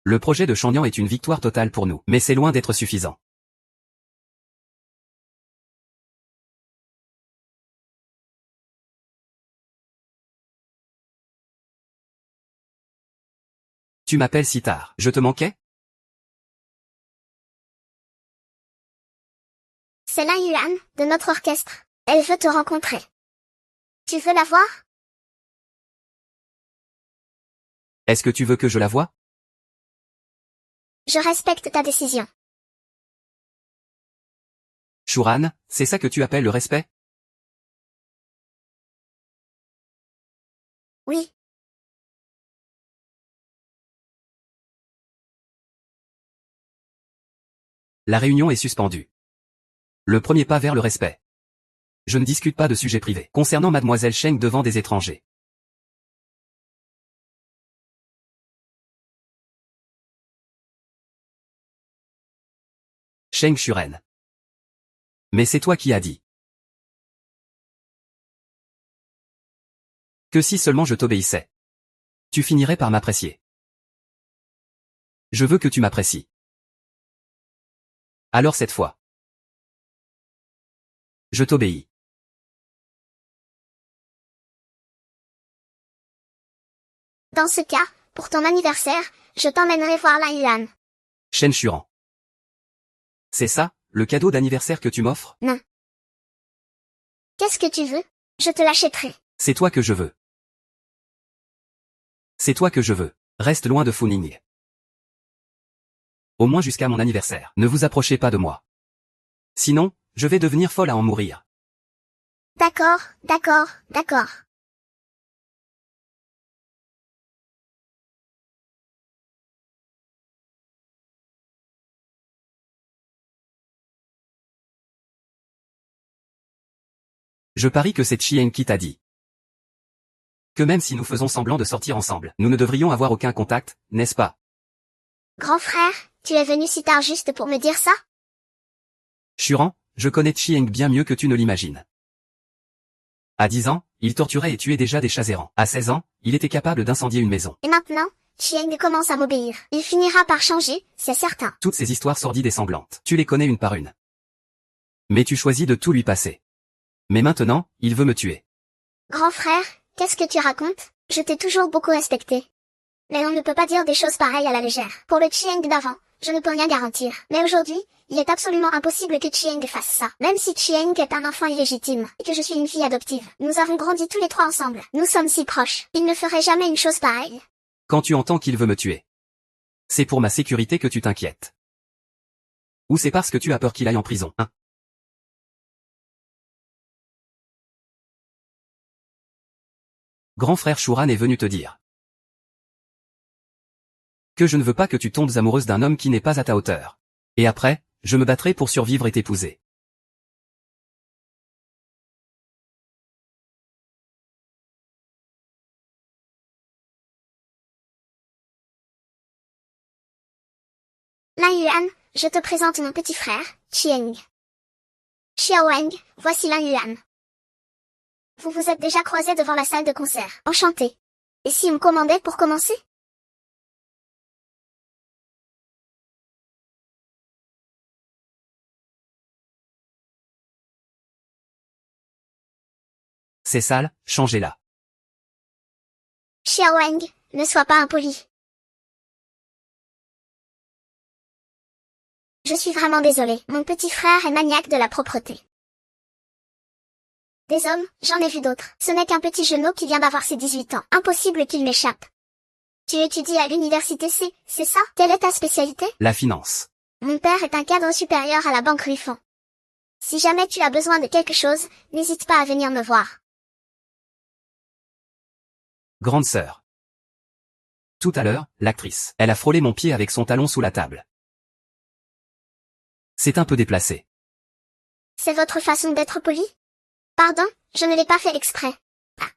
Le projet de Changnyan est une victoire totale pour nous, mais c'est loin d'être suffisant. Tu m'appelles si tard, je te manquais? C'est Lan Yuan, de notre orchestre. Elle veut te rencontrer. Tu veux la voir? Est-ce que tu veux que je la voie? Je respecte ta décision. Shuran, c'est ça que tu appelles le respect? Oui. La réunion est suspendue. Le premier pas vers le respect. Je ne discute pas de sujets privés. Concernant mademoiselle Cheng devant des étrangers. Cheng Shuren. Mais c'est toi qui as dit. Que si seulement je t'obéissais. Tu finirais par m'apprécier. Je veux que tu m'apprécies. Alors cette fois. Je t'obéis. Dans ce cas, pour ton anniversaire, je t'emmènerai voir Lan Yuan. Shen Shuran. C'est ça, le cadeau d'anniversaire que tu m'offres? Non. Qu'est-ce que tu veux? Je te l'achèterai. C'est toi que je veux. C'est toi que je veux. Reste loin de Funing. Au moins jusqu'à mon anniversaire. Ne vous approchez pas de moi. Sinon, je vais devenir folle à en mourir. D'accord, d'accord, d'accord. Je parie que c'est Chien qui t'a dit. Que même si nous faisons semblant de sortir ensemble, nous ne devrions avoir aucun contact, n'est-ce pas? Grand frère, tu es venu si tard juste pour me dire ça? Shuran, je connais Chieng bien mieux que tu ne l'imagines. À 10 ans, il torturait et tuait déjà des chats errants. À 16 ans, il était capable d'incendier une maison. Et maintenant, Chieng commence à m'obéir. Il finira par changer, c'est certain. Toutes ces histoires sordides et sanglantes, tu les connais une par une. Mais tu choisis de tout lui passer. Mais maintenant, il veut me tuer. Grand frère, qu'est-ce que tu racontes? Je t'ai toujours beaucoup respecté. Mais on ne peut pas dire des choses pareilles à la légère. Pour le Chieng d'avant, je ne peux rien garantir. Mais aujourd'hui, il est absolument impossible que Chieng fasse ça. Même si Chieng est un enfant illégitime, et que je suis une fille adoptive. Nous avons grandi tous les trois ensemble. Nous sommes si proches. Il ne ferait jamais une chose pareille. Quand tu entends qu'il veut me tuer, c'est pour ma sécurité que tu t'inquiètes. Ou c'est parce que tu as peur qu'il aille en prison, hein? Grand frère Shuran est venu te dire que je ne veux pas que tu tombes amoureuse d'un homme qui n'est pas à ta hauteur. Et après, je me battrai pour survivre et t'épouser. Lan Yuan, je te présente mon petit frère, Chieng. Xiaowang, voici Lan Yuan. Vous vous êtes déjà croisés devant la salle de concert. Enchanté. Et si on me commandait pour commencer? C'est sale, changez-la. Xiaowang, ne sois pas impoli. Je suis vraiment désolée. Mon petit frère est maniaque de la propreté. Des hommes, j'en ai vu d'autres. Ce n'est qu'un petit genou qui vient d'avoir ses 18 ans. Impossible qu'il m'échappe. Tu étudies à l'université C, c'est ça? Quelle est ta spécialité? La finance. Mon père est un cadre supérieur à la banque Ruffon. Si jamais tu as besoin de quelque chose, n'hésite pas à venir me voir. Grande sœur. Tout à l'heure, l'actrice. Elle a frôlé mon pied avec son talon sous la table. C'est un peu déplacé. C'est votre façon d'être poli? Pardon, je ne l'ai pas fait exprès. Ah.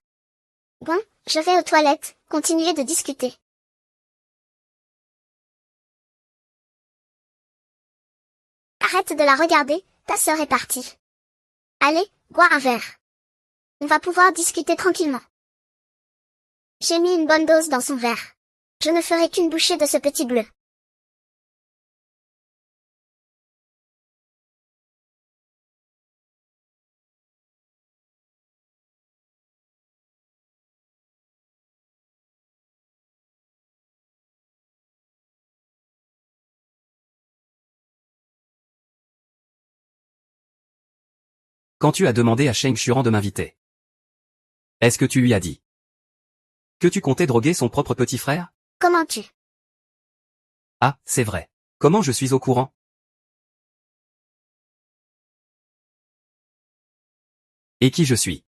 Bon, je vais aux toilettes, continuez de discuter. Arrête de la regarder, ta sœur est partie. Allez, bois un verre. On va pouvoir discuter tranquillement. J'ai mis une bonne dose dans son verre. Je ne ferai qu'une bouchée de ce petit bleu. Quand tu as demandé à Sheng Shuran de m'inviter, est-ce que tu lui as dit que tu comptais droguer son propre petit frère? Comment tu? Ah, c'est vrai. Comment je suis au courant? Et qui je suis?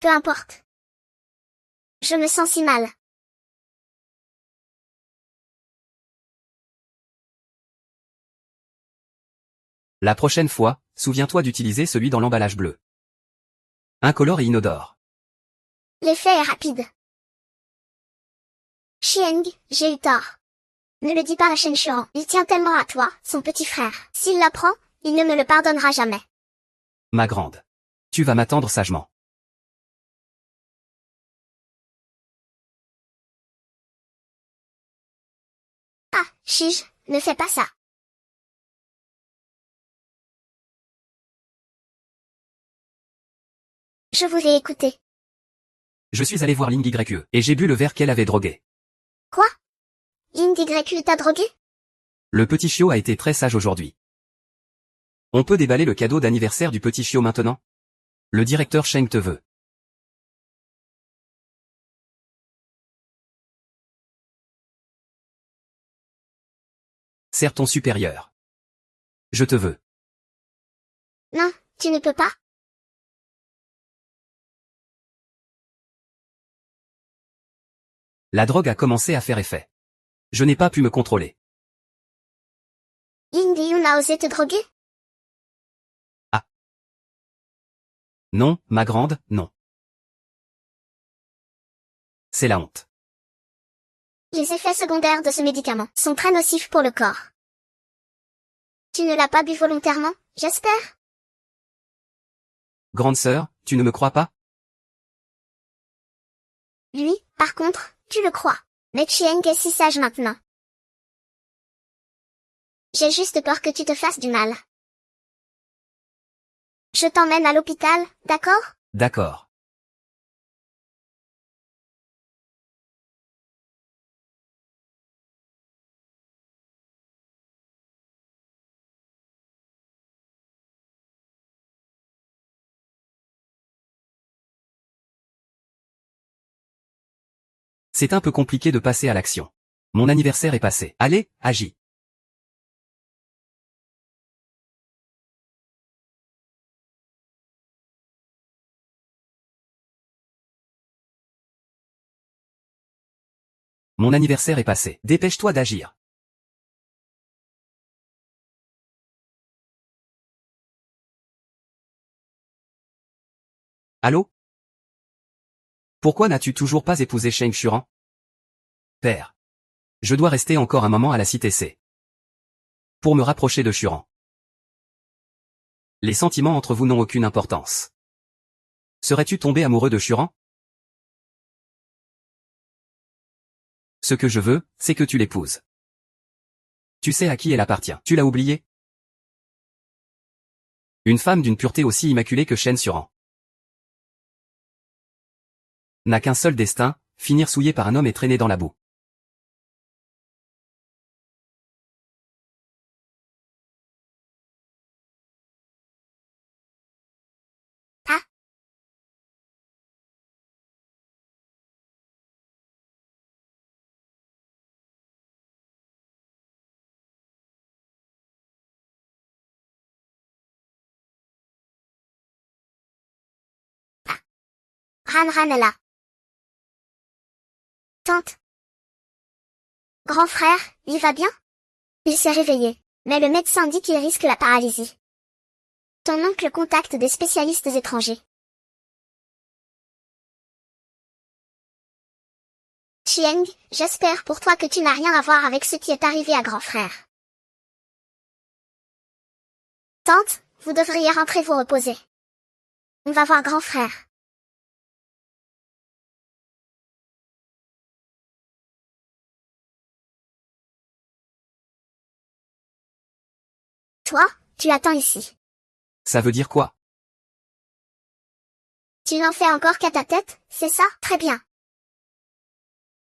Peu importe. Je me sens si mal. La prochaine fois, souviens-toi d'utiliser celui dans l'emballage bleu. Incolore et inodore. L'effet est rapide. Chieng, j'ai eu tort. Ne le dis pas à Shen Shuran. Il tient tellement à toi, son petit frère. S'il l'apprend, il ne me le pardonnera jamais. Ma grande. Tu vas m'attendre sagement. Ah, Chige, ne fais pas ça. Je vous ai écouté. Je suis allé voir Ling YE, et j'ai bu le verre qu'elle avait drogué. Quoi? Ying YQ t'a drogué? Le petit chiot a été très sage aujourd'hui. On peut déballer le cadeau d'anniversaire du petit chiot maintenant? Le directeur Sheng te veut. Serre ton supérieur. Je te veux. Non, tu ne peux pas. La drogue a commencé à faire effet. Je n'ai pas pu me contrôler. Ying Yun a osé te droguer? Ah. Non, ma grande, non. C'est la honte. Les effets secondaires de ce médicament sont très nocifs pour le corps. Tu ne l'as pas bu volontairement, j'espère? Grande sœur, tu ne me crois pas? Lui, par contre, tu le crois. Mais Chieng est si sage maintenant. J'ai juste peur que tu te fasses du mal. Je t'emmène à l'hôpital, d'accord? D'accord. C'est un peu compliqué de passer à l'action. Mon anniversaire est passé. Allez, agis. Mon anniversaire est passé. Dépêche-toi d'agir. Allô? Pourquoi n'as-tu toujours pas épousé Sheng Shuran? Père. Je dois rester encore un moment à la cité C. Pour me rapprocher de Shuran. Les sentiments entre vous n'ont aucune importance. Serais-tu tombé amoureux de Shuran? Ce que je veux, c'est que tu l'épouses. Tu sais à qui elle appartient. Tu l'as oublié? Une femme d'une pureté aussi immaculée que Shen Shuran n'a qu'un seul destin, finir souillé par un homme et traîné dans la boue. Ran est là. Tante. Grand frère, il va bien? Il s'est réveillé, mais le médecin dit qu'il risque la paralysie. Ton oncle contacte des spécialistes étrangers. Chieng, j'espère pour toi que tu n'as rien à voir avec ce qui est arrivé à grand frère. Tante, vous devriez rentrer vous reposer. On va voir grand frère. Toi, tu attends ici. Ça veut dire quoi? Tu n'en fais encore qu'à ta tête, c'est ça? Très bien.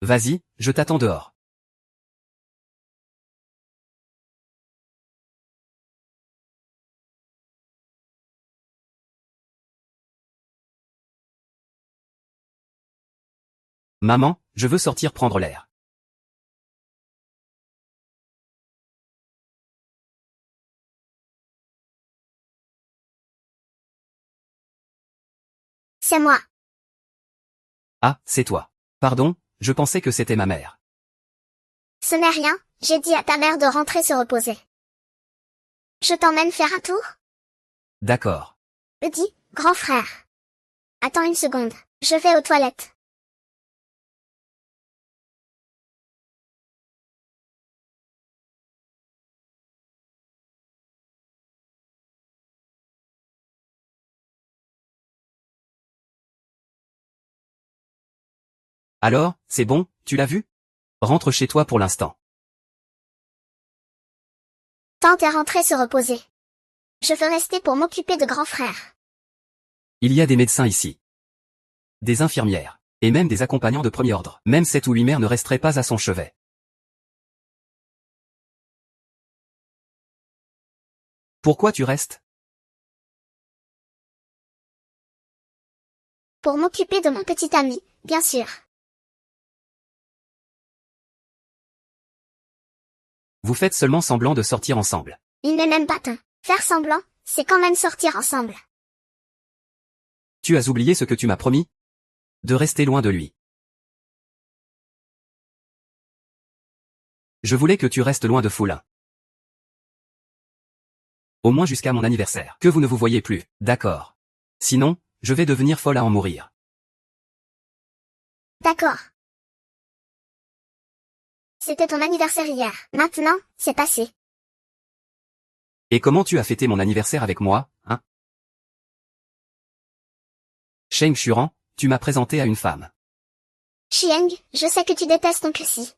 Vas-y, je t'attends dehors. Maman, je veux sortir prendre l'air. C'est moi. Ah, c'est toi. Pardon, je pensais que c'était ma mère. Ce n'est rien, j'ai dit à ta mère de rentrer se reposer. Je t'emmène faire un tour? D'accord. Dis, grand frère. Attends une seconde, je vais aux toilettes. Alors, c'est bon, tu l'as vu? Rentre chez toi pour l'instant. Tante est rentrée se reposer. Je veux rester pour m'occuper de grand frère. Il y a des médecins ici. Des infirmières. Et même des accompagnants de premier ordre. Même 7 ou 8 mères ne resteraient pas à son chevet. Pourquoi tu restes? Pour m'occuper de mon petit ami, bien sûr. Vous faites seulement semblant de sortir ensemble. Il n'est même pas temps. Faire semblant, c'est quand même sortir ensemble. Tu as oublié ce que tu m'as promis? De rester loin de lui. Je voulais que tu restes loin de Foulin. Au moins jusqu'à mon anniversaire. Que vous ne vous voyez plus, d'accord. Sinon, je vais devenir folle à en mourir. D'accord. C'était ton anniversaire hier. Maintenant, c'est passé. Et comment tu as fêté mon anniversaire avec moi, hein? Sheng Xuran, tu m'as présenté à une femme. Chieng, je sais que tu détestes ton si.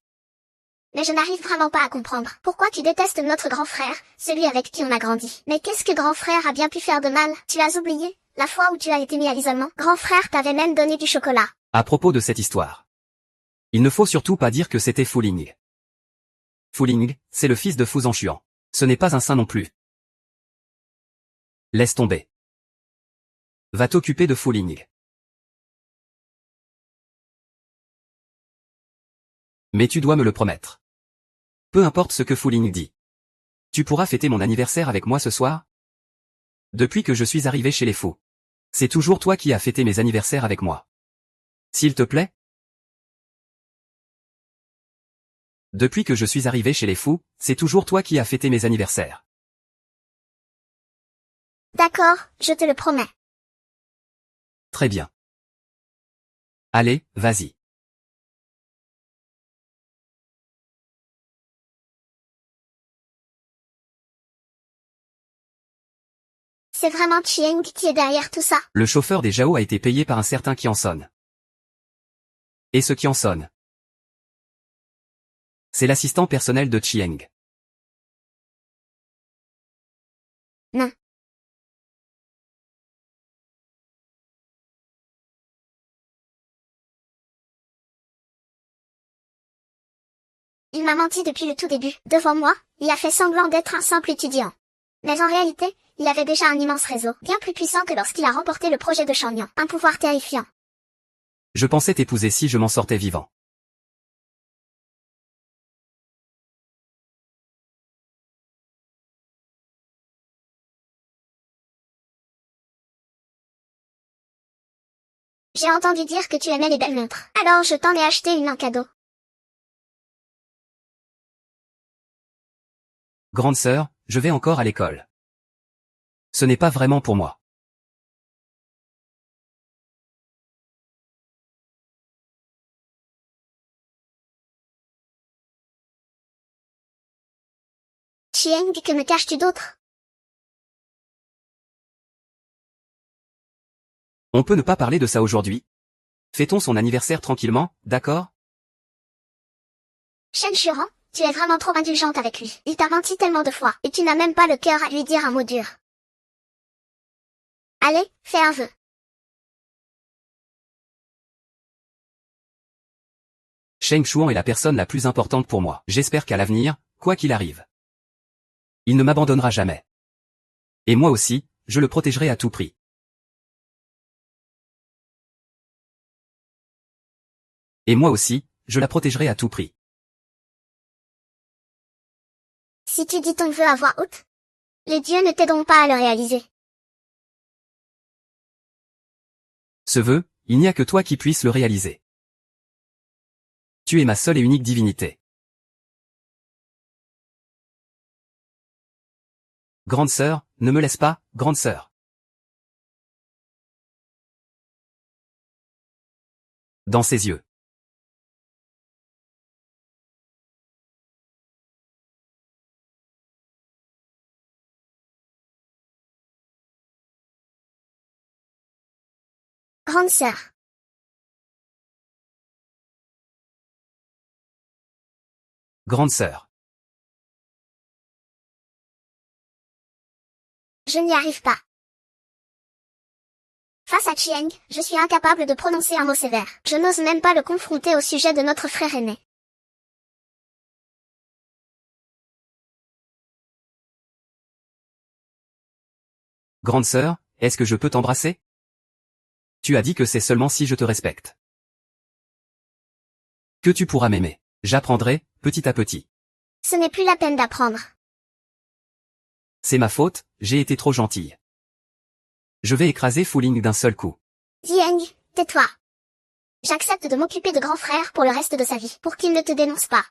Mais je n'arrive vraiment pas à comprendre. Pourquoi tu détestes notre grand frère, celui avec qui on a grandi? Mais qu'est-ce que grand frère a bien pu faire de mal? Tu as oublié, la fois où tu as été mis à l'isolement? Grand frère t'avait même donné du chocolat. À propos de cette histoire. Il ne faut surtout pas dire que c'était Fu Ling. Fu Ling, c'est le fils de Fu Zhangshuan. Ce n'est pas un saint non plus. Laisse tomber. Va t'occuper de Fu Ling. Mais tu dois me le promettre. Peu importe ce que Fu Ling dit. Tu pourras fêter mon anniversaire avec moi ce soir? Depuis que je suis arrivé chez les fous. C'est toujours toi qui as fêté mes anniversaires avec moi. S'il te plaît? Depuis que je suis arrivé chez les fous, c'est toujours toi qui as fêté mes anniversaires. D'accord, je te le promets. Très bien. Allez, vas-y. C'est vraiment Chieng qui est derrière tout ça. Le chauffeur des Jao a été payé par un certain Qianson. Et ce Qianson, c'est l'assistant personnel de Chieng. Non. Il m'a menti depuis le tout début. Devant moi, il a fait semblant d'être un simple étudiant. Mais en réalité, il avait déjà un immense réseau, bien plus puissant que lorsqu'il a remporté le projet de Shangyan. Un pouvoir terrifiant. Je pensais t'épouser si je m'en sortais vivant. J'ai entendu dire que tu aimais les belles montres. Alors je t'en ai acheté une en cadeau. Grande sœur, je vais encore à l'école. Ce n'est pas vraiment pour moi. Chieng, que me caches-tu d'autre? On peut ne pas parler de ça aujourd'hui. Fêtons son anniversaire tranquillement, d'accord? Shen Shuran, tu es vraiment trop indulgente avec lui. Il t'a menti tellement de fois, et tu n'as même pas le cœur à lui dire un mot dur. Allez, fais un vœu. Sheng Xuan est la personne la plus importante pour moi. J'espère qu'à l'avenir, quoi qu'il arrive, il ne m'abandonnera jamais. Et moi aussi, je le protégerai à tout prix. Et moi aussi, je la protégerai à tout prix. Si tu dis ton vœu à voix haute, les dieux ne t'aideront pas à le réaliser. Ce vœu, il n'y a que toi qui puisses le réaliser. Tu es ma seule et unique divinité. Grande sœur, ne me laisse pas, grande sœur. Dans ses yeux. Grande sœur. Grande sœur. Je n'y arrive pas. Face à Chieng, je suis incapable de prononcer un mot sévère. Je n'ose même pas le confronter au sujet de notre frère aîné. Grande sœur, est-ce que je peux t'embrasser? Tu as dit que c'est seulement si je te respecte que tu pourras m'aimer. J'apprendrai, petit à petit. Ce n'est plus la peine d'apprendre. C'est ma faute, j'ai été trop gentille. Je vais écraser Fu Ling d'un seul coup. Zieng, tais-toi. J'accepte de m'occuper de grand frère pour le reste de sa vie, pour qu'il ne te dénonce pas.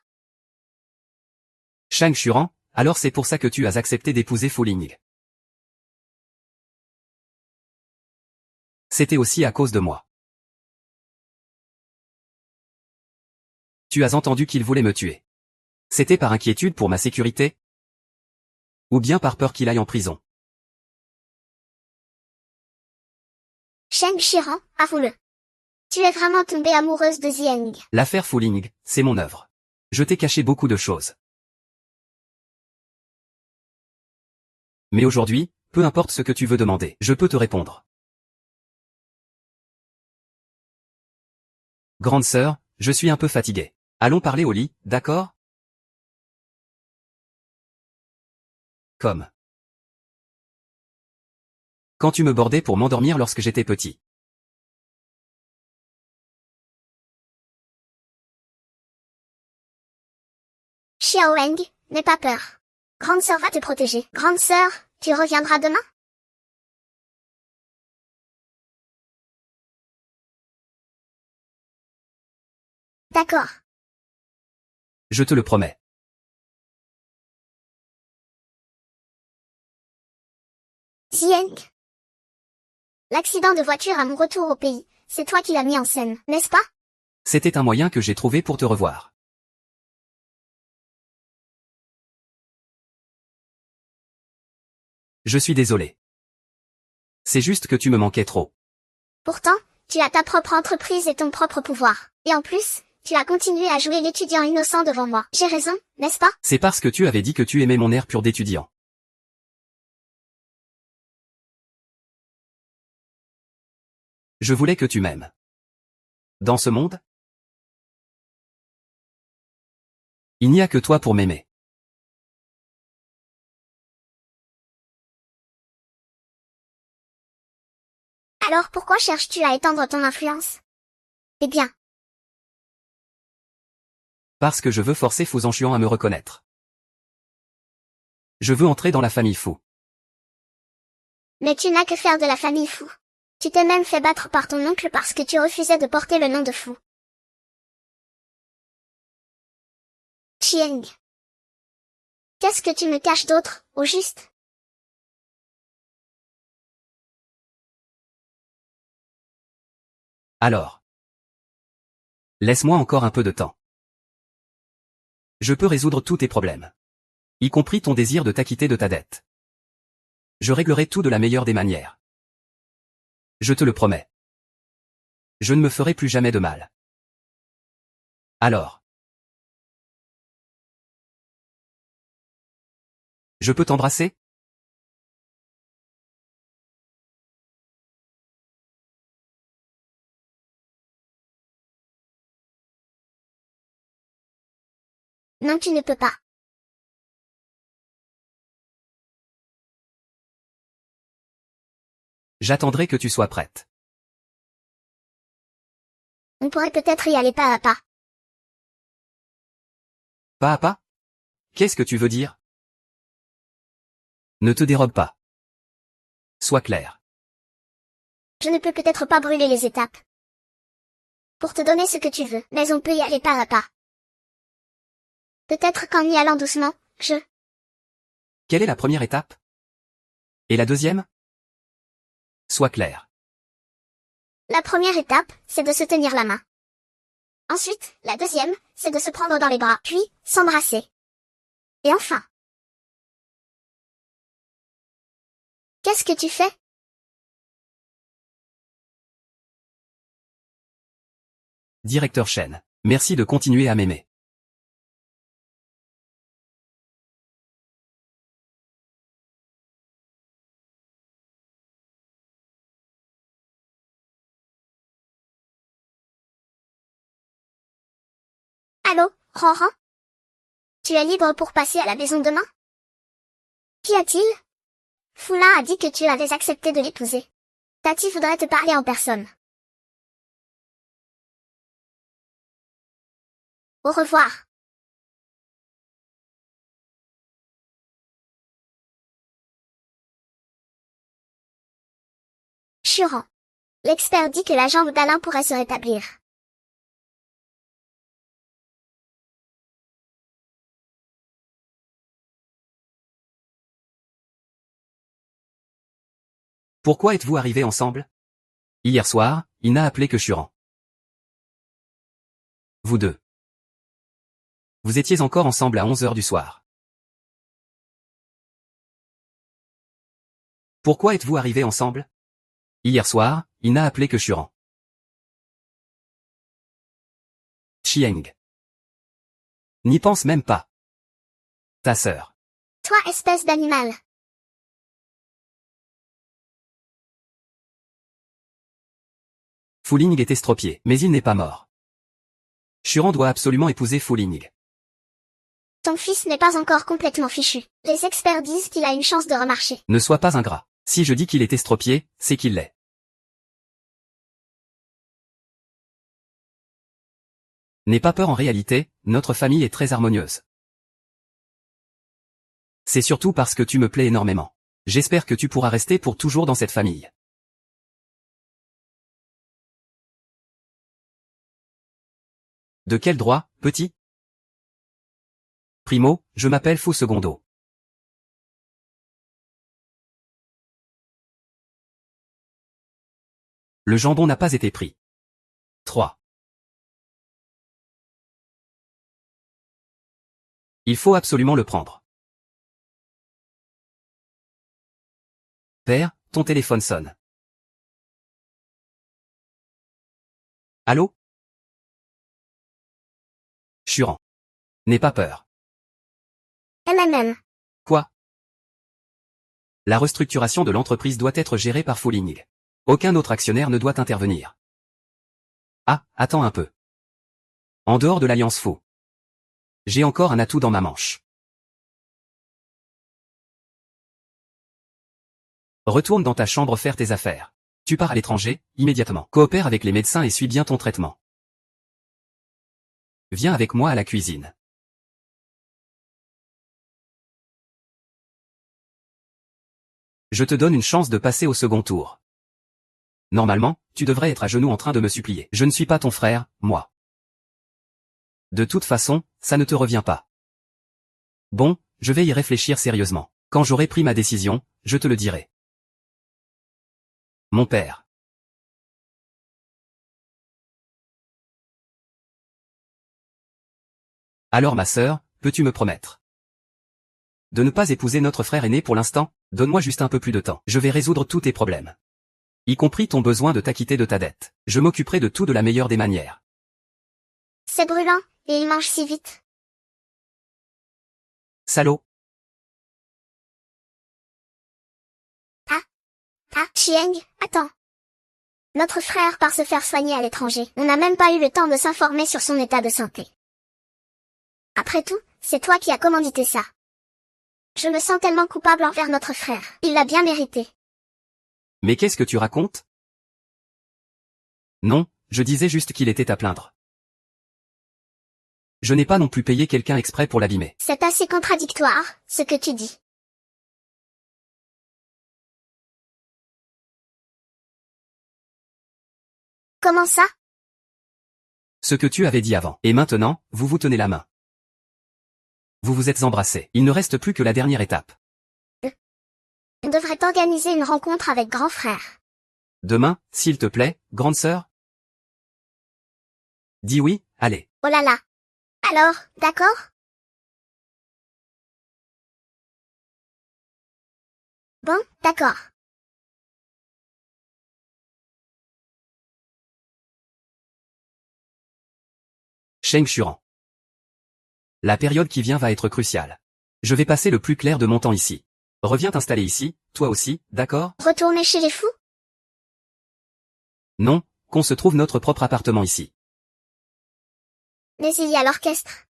Shang Xuran, alors c'est pour ça que tu as accepté d'épouser Fu Ling. C'était aussi à cause de moi. Tu as entendu qu'il voulait me tuer. C'était par inquiétude pour ma sécurité? Ou bien par peur qu'il aille en prison? Sheng Shiran, avoue-le. Tu es vraiment tombée amoureuse de Zieng. L'affaire Fu Ling, c'est mon œuvre. Je t'ai caché beaucoup de choses. Mais aujourd'hui, peu importe ce que tu veux demander, je peux te répondre. Grande sœur, je suis un peu fatigué. Allons parler au lit, d'accord? Comme quand tu me bordais pour m'endormir lorsque j'étais petit. Xiaoweng, n'aie pas peur. Grande sœur va te protéger. Grande sœur, tu reviendras demain? D'accord. Je te le promets. Zieng. L'accident de voiture à mon retour au pays, c'est toi qui l'as mis en scène, n'est-ce pas? C'était un moyen que j'ai trouvé pour te revoir. Je suis désolé. C'est juste que tu me manquais trop. Pourtant, tu as ta propre entreprise et ton propre pouvoir. Et en plus, tu as continué à jouer l'étudiant innocent devant moi. J'ai raison, n'est-ce pas? C'est parce que tu avais dit que tu aimais mon air pur d'étudiant. Je voulais que tu m'aimes. Dans ce monde, il n'y a que toi pour m'aimer. Alors pourquoi cherches-tu à étendre ton influence? Eh bien, Parce que je veux forcer Fu Zhanshuan à me reconnaître. Je veux entrer dans la famille Fu. mais tu n'as que faire de la famille Fu. Tu t'es même fait battre par ton oncle parce que tu refusais de porter le nom de fou. Chieng. Qu'est-ce que tu me caches d'autre, au juste? Alors. Laisse-moi encore un peu de temps. Je peux résoudre tous tes problèmes. Y compris ton désir de t'acquitter de ta dette. Je réglerai tout de la meilleure des manières. Je te le promets. Je ne me ferai plus jamais de mal. Alors. Je peux t'embrasser? Non, tu ne peux pas. J'attendrai que tu sois prête. On pourrait peut-être y aller pas à pas. Pas à pas? Qu'est-ce que tu veux dire? Ne te dérobe pas. Sois clair. Je ne peux peut-être pas brûler les étapes. Pour te donner ce que tu veux, mais on peut y aller pas à pas. Peut-être qu'en y allant doucement, Quelle est la première étape? Et la deuxième? Sois clair. La première étape, c'est de se tenir la main. Ensuite, la deuxième, c'est de se prendre dans les bras, puis, s'embrasser. Et enfin. Qu'est-ce que tu fais? Directeur Chen, merci de continuer à m'aimer. Allô, Ronron? Tu es libre pour passer à la maison demain? Qu'y a-t-il? Foulin a dit que tu avais accepté de l'épouser. Tati voudrait te parler en personne. Au revoir. Churan. L'expert dit que la jambe d'Alain pourrait se rétablir. Pourquoi êtes-vous arrivés ensemble? Hier soir, il n'a appelé que Churan. Vous deux. Vous étiez encore ensemble à 11 heures du soir. Pourquoi êtes-vous arrivés ensemble? Hier soir, il n'a appelé que Churan. Chieng. N'y pense même pas. Ta sœur. Toi, espèce d'animal. Fuling est estropié, mais il n'est pas mort. Churan doit absolument épouser Fuling. Ton fils n'est pas encore complètement fichu. Les experts disent qu'il a une chance de remarcher. Ne sois pas ingrat. Si je dis qu'il est estropié, c'est qu'il l'est. N'aie pas peur en réalité, notre famille est très harmonieuse. C'est surtout parce que tu me plais énormément. J'espère que tu pourras rester pour toujours dans cette famille. De quel droit, petit? Primo, je m'appelle Fou Secondo. Le jambon n'a pas été pris. 3. Il faut absolument le prendre. Père, ton téléphone sonne. Allô? Churan. N'aie pas peur. MMM. Quoi? La restructuration de l'entreprise doit être gérée par Fuling. Aucun autre actionnaire ne doit intervenir. Ah, attends un peu. En dehors de l'alliance faux. J'ai encore un atout dans ma manche. Retourne dans ta chambre faire tes affaires. Tu pars à l'étranger, immédiatement. Coopère avec les médecins et suis bien ton traitement. Viens avec moi à la cuisine. Je te donne une chance de passer au second tour. Normalement, tu devrais être à genoux en train de me supplier. Je ne suis pas ton frère, moi. De toute façon, ça ne te revient pas. Bon, je vais y réfléchir sérieusement. Quand j'aurai pris ma décision, je te le dirai. Mon père. Alors ma sœur, peux-tu me promettre de ne pas épouser notre frère aîné pour l'instant? Donne-moi juste un peu plus de temps. Je vais résoudre tous tes problèmes. Y compris ton besoin de t'acquitter de ta dette. Je m'occuperai de tout de la meilleure des manières. C'est brûlant, et il mange si vite. Salaud. Chieng, attends. Notre frère part se faire soigner à l'étranger. On n'a même pas eu le temps de s'informer sur son état de santé. Après tout, c'est toi qui as commandité ça. Je me sens tellement coupable envers notre frère. Il l'a bien mérité. Mais qu'est-ce que tu racontes? Non, je disais juste qu'il était à plaindre. Je n'ai pas non plus payé quelqu'un exprès pour l'abîmer. C'est assez contradictoire, ce que tu dis. Comment ça? Ce que tu avais dit avant. Et maintenant, vous vous tenez la main. Vous vous êtes embrassés. Il ne reste plus que la dernière étape. On devrait organiser une rencontre avec grand frère. Demain, s'il te plaît, grande sœur? Dis oui, allez. Oh là là. Alors, d'accord? Bon, d'accord. Sheng Xuran. La période qui vient va être cruciale. Je vais passer le plus clair de mon temps ici. Reviens t'installer ici, toi aussi, d'accord? Retourner chez les fous? Non, qu'on se trouve notre propre appartement ici. Mais il y a l'orchestre.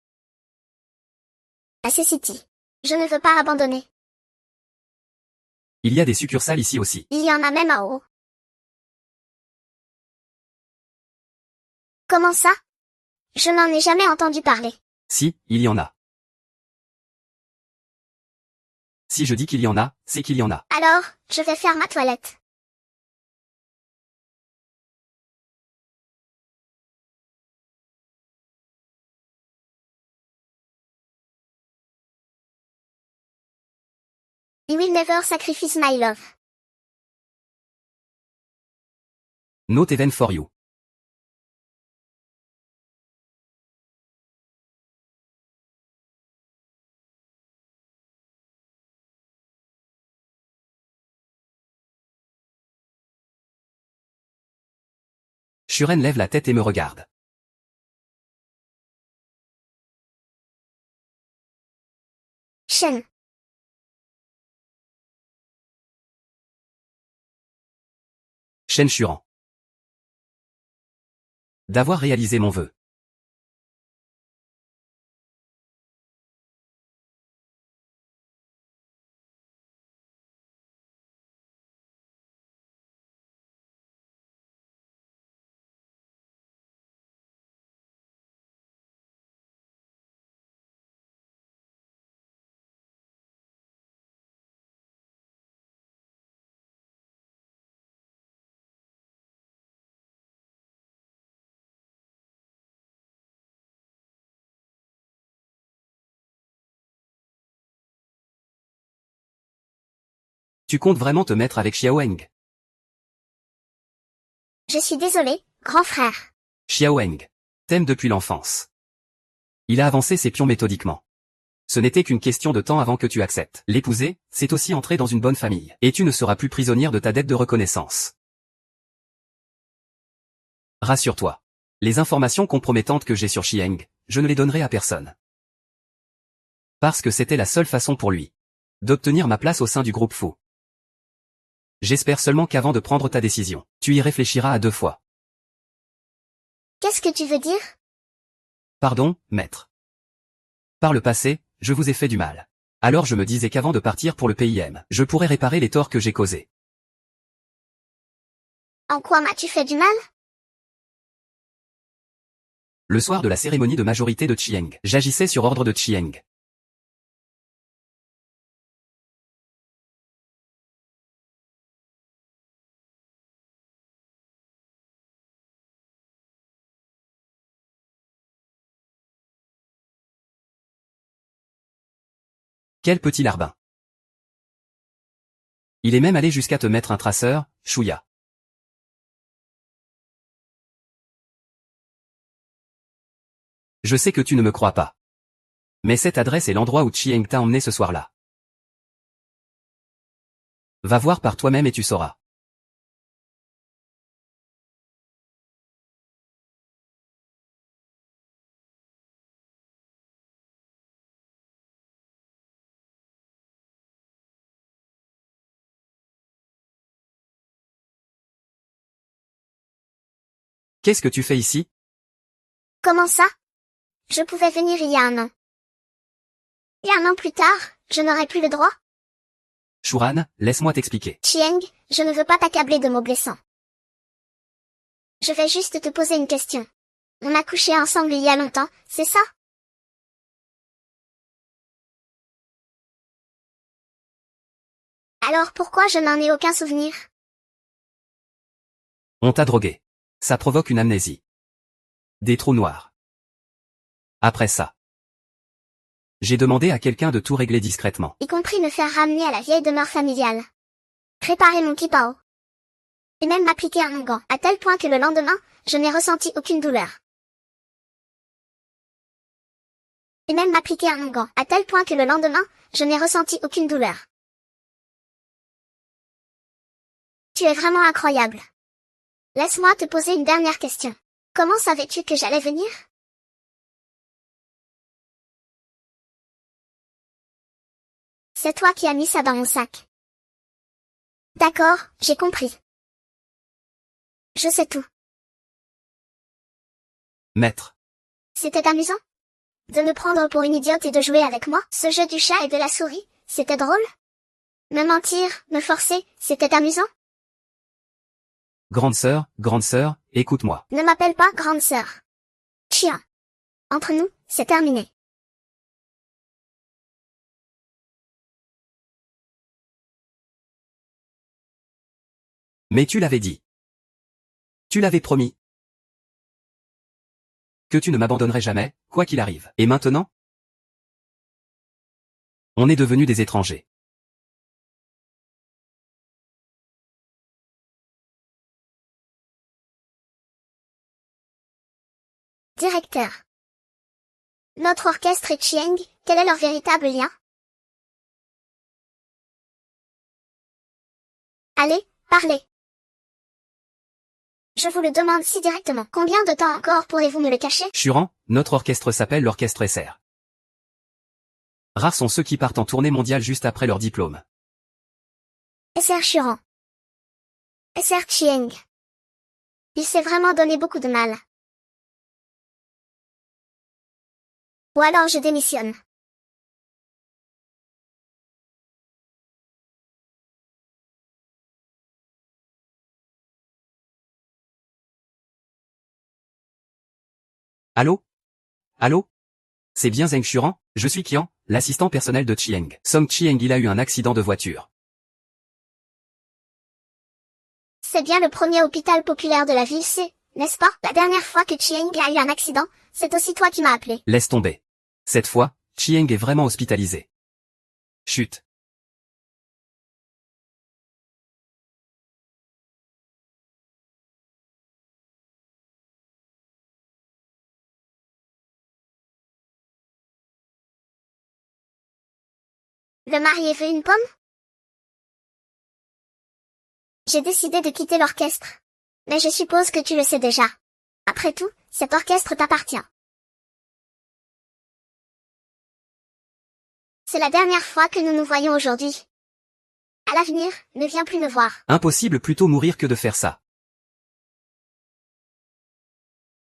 À C-City. Je ne veux pas abandonner. Il y a des succursales ici aussi. Il y en a même à haut. Comment ça? Je n'en ai jamais entendu parler. Si, il y en a. Si je dis qu'il y en a, c'est qu'il y en a. Alors, je vais faire ma toilette. You will never sacrifice my love. Not even for you. Shuren lève la tête et me regarde. Shen. Shen Shuran. D'avoir réalisé mon vœu. Tu comptes vraiment te mettre avec Xiaoweng? Je suis désolé, grand frère. Xiaoweng. T'aimes depuis l'enfance. Il a avancé ses pions méthodiquement. Ce n'était qu'une question de temps avant que tu acceptes. L'épouser, c'est aussi entrer dans une bonne famille. Et tu ne seras plus prisonnière de ta dette de reconnaissance. Rassure-toi. Les informations compromettantes que j'ai sur Xieng, je ne les donnerai à personne. Parce que c'était la seule façon pour lui d'obtenir ma place au sein du groupe Fu. J'espère seulement qu'avant de prendre ta décision, tu y réfléchiras à 2 fois. Qu'est-ce que tu veux dire? Pardon, maître. Par le passé, je vous ai fait du mal. Alors je me disais qu'avant de partir pour le PIM, je pourrais réparer les torts que j'ai causés. En quoi m'as-tu fait du mal? Le soir de la cérémonie de majorité de Chieng, j'agissais sur ordre de Chieng. Quel petit larbin. Il est même allé jusqu'à te mettre un traceur, chouïa. Je sais que tu ne me crois pas. Mais cette adresse est l'endroit où Chieng t'a emmené ce soir-là. Va voir par toi-même et tu sauras. Qu'est-ce que tu fais ici? Comment ça? Je pouvais venir il y a un an. Et un an plus tard, je n'aurais plus le droit? Shuran, laisse-moi t'expliquer. Chieng, je ne veux pas t'accabler de mots blessants. Je vais juste te poser une question. On a couché ensemble il y a longtemps, c'est ça? Alors pourquoi je n'en ai aucun souvenir? On t'a drogué. Ça provoque une amnésie. Des trous noirs. Après ça, j'ai demandé à quelqu'un de tout régler discrètement. Y compris me faire ramener à la vieille demeure familiale. Réparer mon kipao. Et même m'appliquer un onguent, à tel point que le lendemain, je n'ai ressenti aucune douleur. Et même m'appliquer un onguent, à tel point que le lendemain, je n'ai ressenti aucune douleur. Tu es vraiment incroyable. Laisse-moi te poser une dernière question. Comment savais-tu que j'allais venir? C'est toi qui as mis ça dans mon sac. D'accord, j'ai compris. Je sais tout. Maître. C'était amusant? De me prendre pour une idiote et de jouer avec moi, ce jeu du chat et de la souris, c'était drôle? Me mentir, me forcer, c'était amusant? Grande sœur, écoute-moi. Ne m'appelle pas grande sœur. Chien. Entre nous, c'est terminé. Mais tu l'avais dit. Tu l'avais promis. Que tu ne m'abandonnerais jamais, quoi qu'il arrive. Et maintenant? On est devenus des étrangers. Directeur. Notre orchestre et Chieng, quel est leur véritable lien? Allez, parlez. Je vous le demande si directement. Combien de temps encore pourrez-vous me le cacher? Churan, notre orchestre s'appelle l'Orchestre SR. Rares sont ceux qui partent en tournée mondiale juste après leur diplôme. SR Churan. SR Chieng. Il s'est vraiment donné beaucoup de mal. Ou alors je démissionne. Allô? Allô? C'est bien Zheng Churan, je suis Qian, l'assistant personnel de Chieng. Song Chieng il a eu un accident de voiture. C'est bien le premier hôpital populaire de la ville, n'est-ce pas? La dernière fois que Chieng a eu un accident, c'est aussi toi qui m'as appelé. Laisse tomber. Cette fois, Chieng est vraiment hospitalisé. Chut. Le marié veut une pomme? J'ai décidé de quitter l'orchestre. Mais je suppose que tu le sais déjà. Après tout, cet orchestre t'appartient. C'est la dernière fois que nous nous voyons aujourd'hui. À l'avenir, ne viens plus me voir. Impossible plutôt mourir que de faire ça.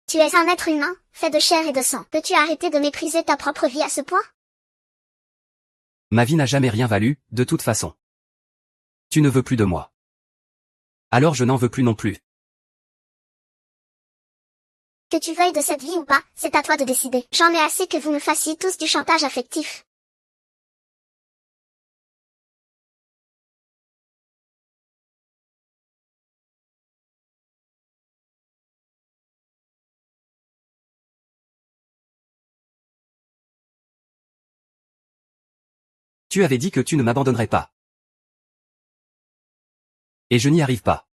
Tu es un être humain, fait de chair et de sang. Peux-tu arrêter de mépriser ta propre vie à ce point? Ma vie n'a jamais rien valu, de toute façon. Tu ne veux plus de moi. Alors je n'en veux plus non plus. Que tu veuilles de cette vie ou pas, c'est à toi de décider. J'en ai assez que vous me fassiez tous du chantage affectif. Tu avais dit que tu ne m'abandonnerais pas. Et je n'y arrive pas.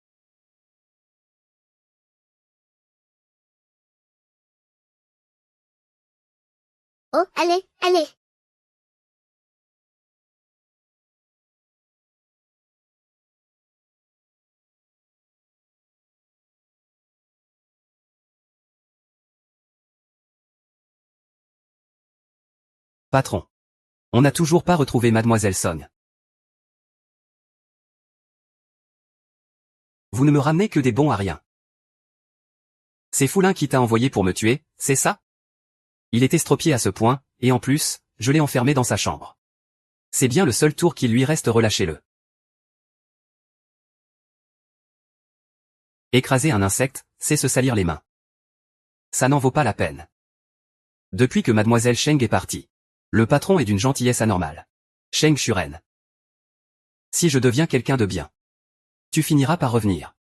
Oh, allez, allez. Patron. On n'a toujours pas retrouvé Mademoiselle Song. Vous ne me ramenez que des bons à rien. C'est Foulin qui t'a envoyé pour me tuer, c'est ça? Il est estropié à ce point, et en plus, je l'ai enfermé dans sa chambre. C'est bien le seul tour qui lui reste, relâchez-le. Écraser un insecte, c'est se salir les mains. Ça n'en vaut pas la peine. Depuis que Mademoiselle Sheng est partie, le patron est d'une gentillesse anormale. Sheng Shuren. Si je deviens quelqu'un de bien, tu finiras par revenir.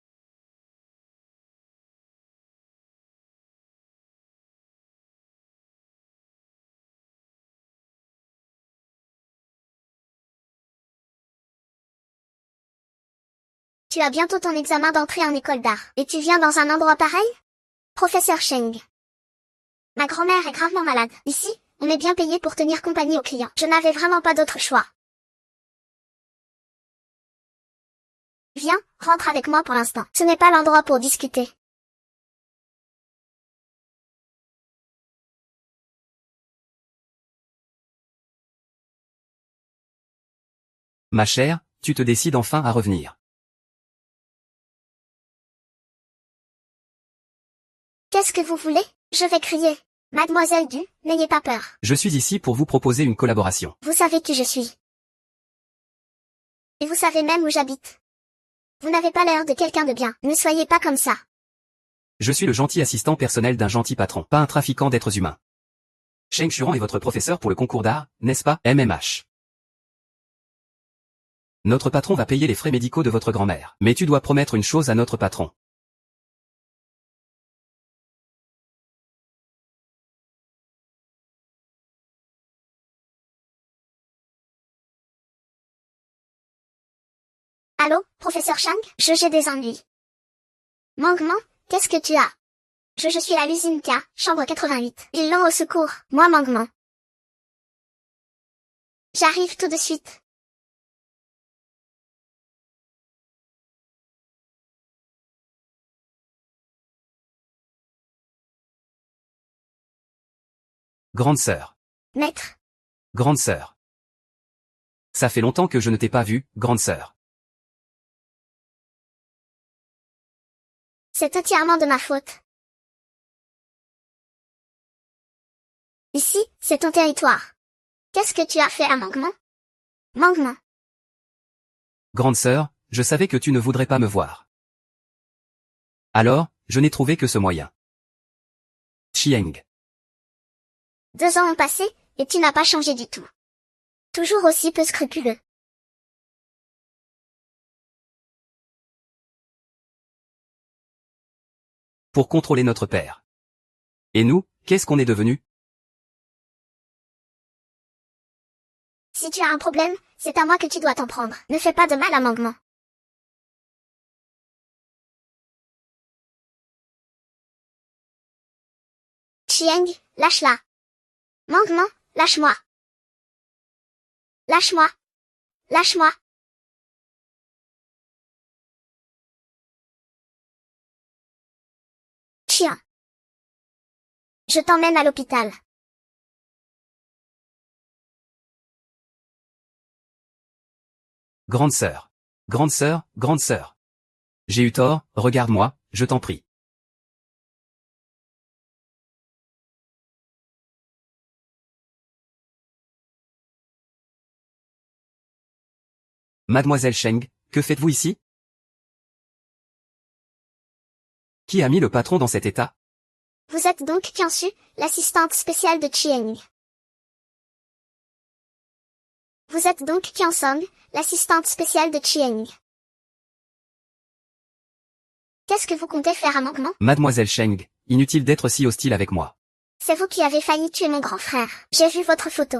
Tu as bientôt ton examen d'entrée en école d'art. Et tu viens dans un endroit pareil? Professeur Sheng. Ma grand-mère est gravement malade. Ici, on est bien payé pour tenir compagnie aux clients. Je n'avais vraiment pas d'autre choix. Viens, rentre avec moi pour l'instant. Ce n'est pas l'endroit pour discuter. Ma chère, tu te décides enfin à revenir. Qu'est-ce que vous voulez? Je vais crier. Mademoiselle Du, n'ayez pas peur. Je suis ici pour vous proposer une collaboration. Vous savez qui je suis. Et vous savez même où j'habite. Vous n'avez pas l'air de quelqu'un de bien. Ne soyez pas comme ça. Je suis le gentil assistant personnel d'un gentil patron, pas un trafiquant d'êtres humains. Sheng Shuren est votre professeur pour le concours d'art, n'est-ce pas, MMH? Notre patron va payer les frais médicaux de votre grand-mère. Mais tu dois promettre une chose à notre patron. Allô, professeur Chang? J'ai des ennuis. Mangman, qu'est-ce que tu as? Je suis à l'usine K, chambre 88. Ils l'ont au secours, moi Mangman. J'arrive tout de suite. Grande sœur. Maître. Grande sœur. Ça fait longtemps que je ne t'ai pas vue, grande sœur. C'est entièrement de ma faute. Ici, c'est ton territoire. Qu'est-ce que tu as fait à Mangman? Mangman. Grande sœur, je savais que tu ne voudrais pas me voir. Alors, je n'ai trouvé que ce moyen. Chieng. 2 ans ont passé, et tu n'as pas changé du tout. Toujours aussi peu scrupuleux. Pour contrôler notre père. Et nous, qu'est-ce qu'on est devenu? Si tu as un problème, c'est à moi que tu dois t'en prendre. Ne fais pas de mal à Mangman. Chieng, lâche-la. Mangman, lâche-moi. Lâche-moi. Lâche-moi. Chien. Je t'emmène à l'hôpital. Grande sœur. Grande sœur, grande sœur. J'ai eu tort, regarde-moi, je t'en prie. Mademoiselle Sheng, que faites-vous ici? Qui a mis le patron dans cet état? Vous êtes donc Kiansu, l'assistante spéciale de Chieng. Vous êtes donc Kiansong, l'assistante spéciale de Chieng. Qu'est-ce que vous comptez faire à Mangman? Mademoiselle Sheng, inutile d'être si hostile avec moi. C'est vous qui avez failli tuer mon grand frère. J'ai vu votre photo.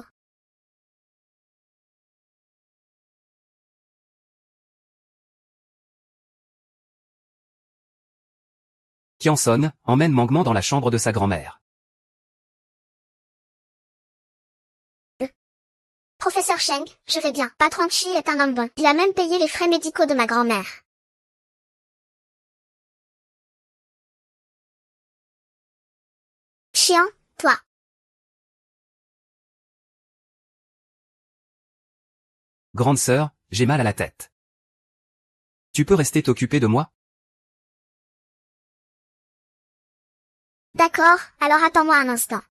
Qianson emmène Mangman dans la chambre de sa grand-mère. Professeur Cheng, je vais bien. Patron Chi est un homme bon. Il a même payé les frais médicaux de ma grand-mère. Chiant, toi. Grande sœur, j'ai mal à la tête. Tu peux rester t'occuper de moi? D'accord, alors attends-moi un instant.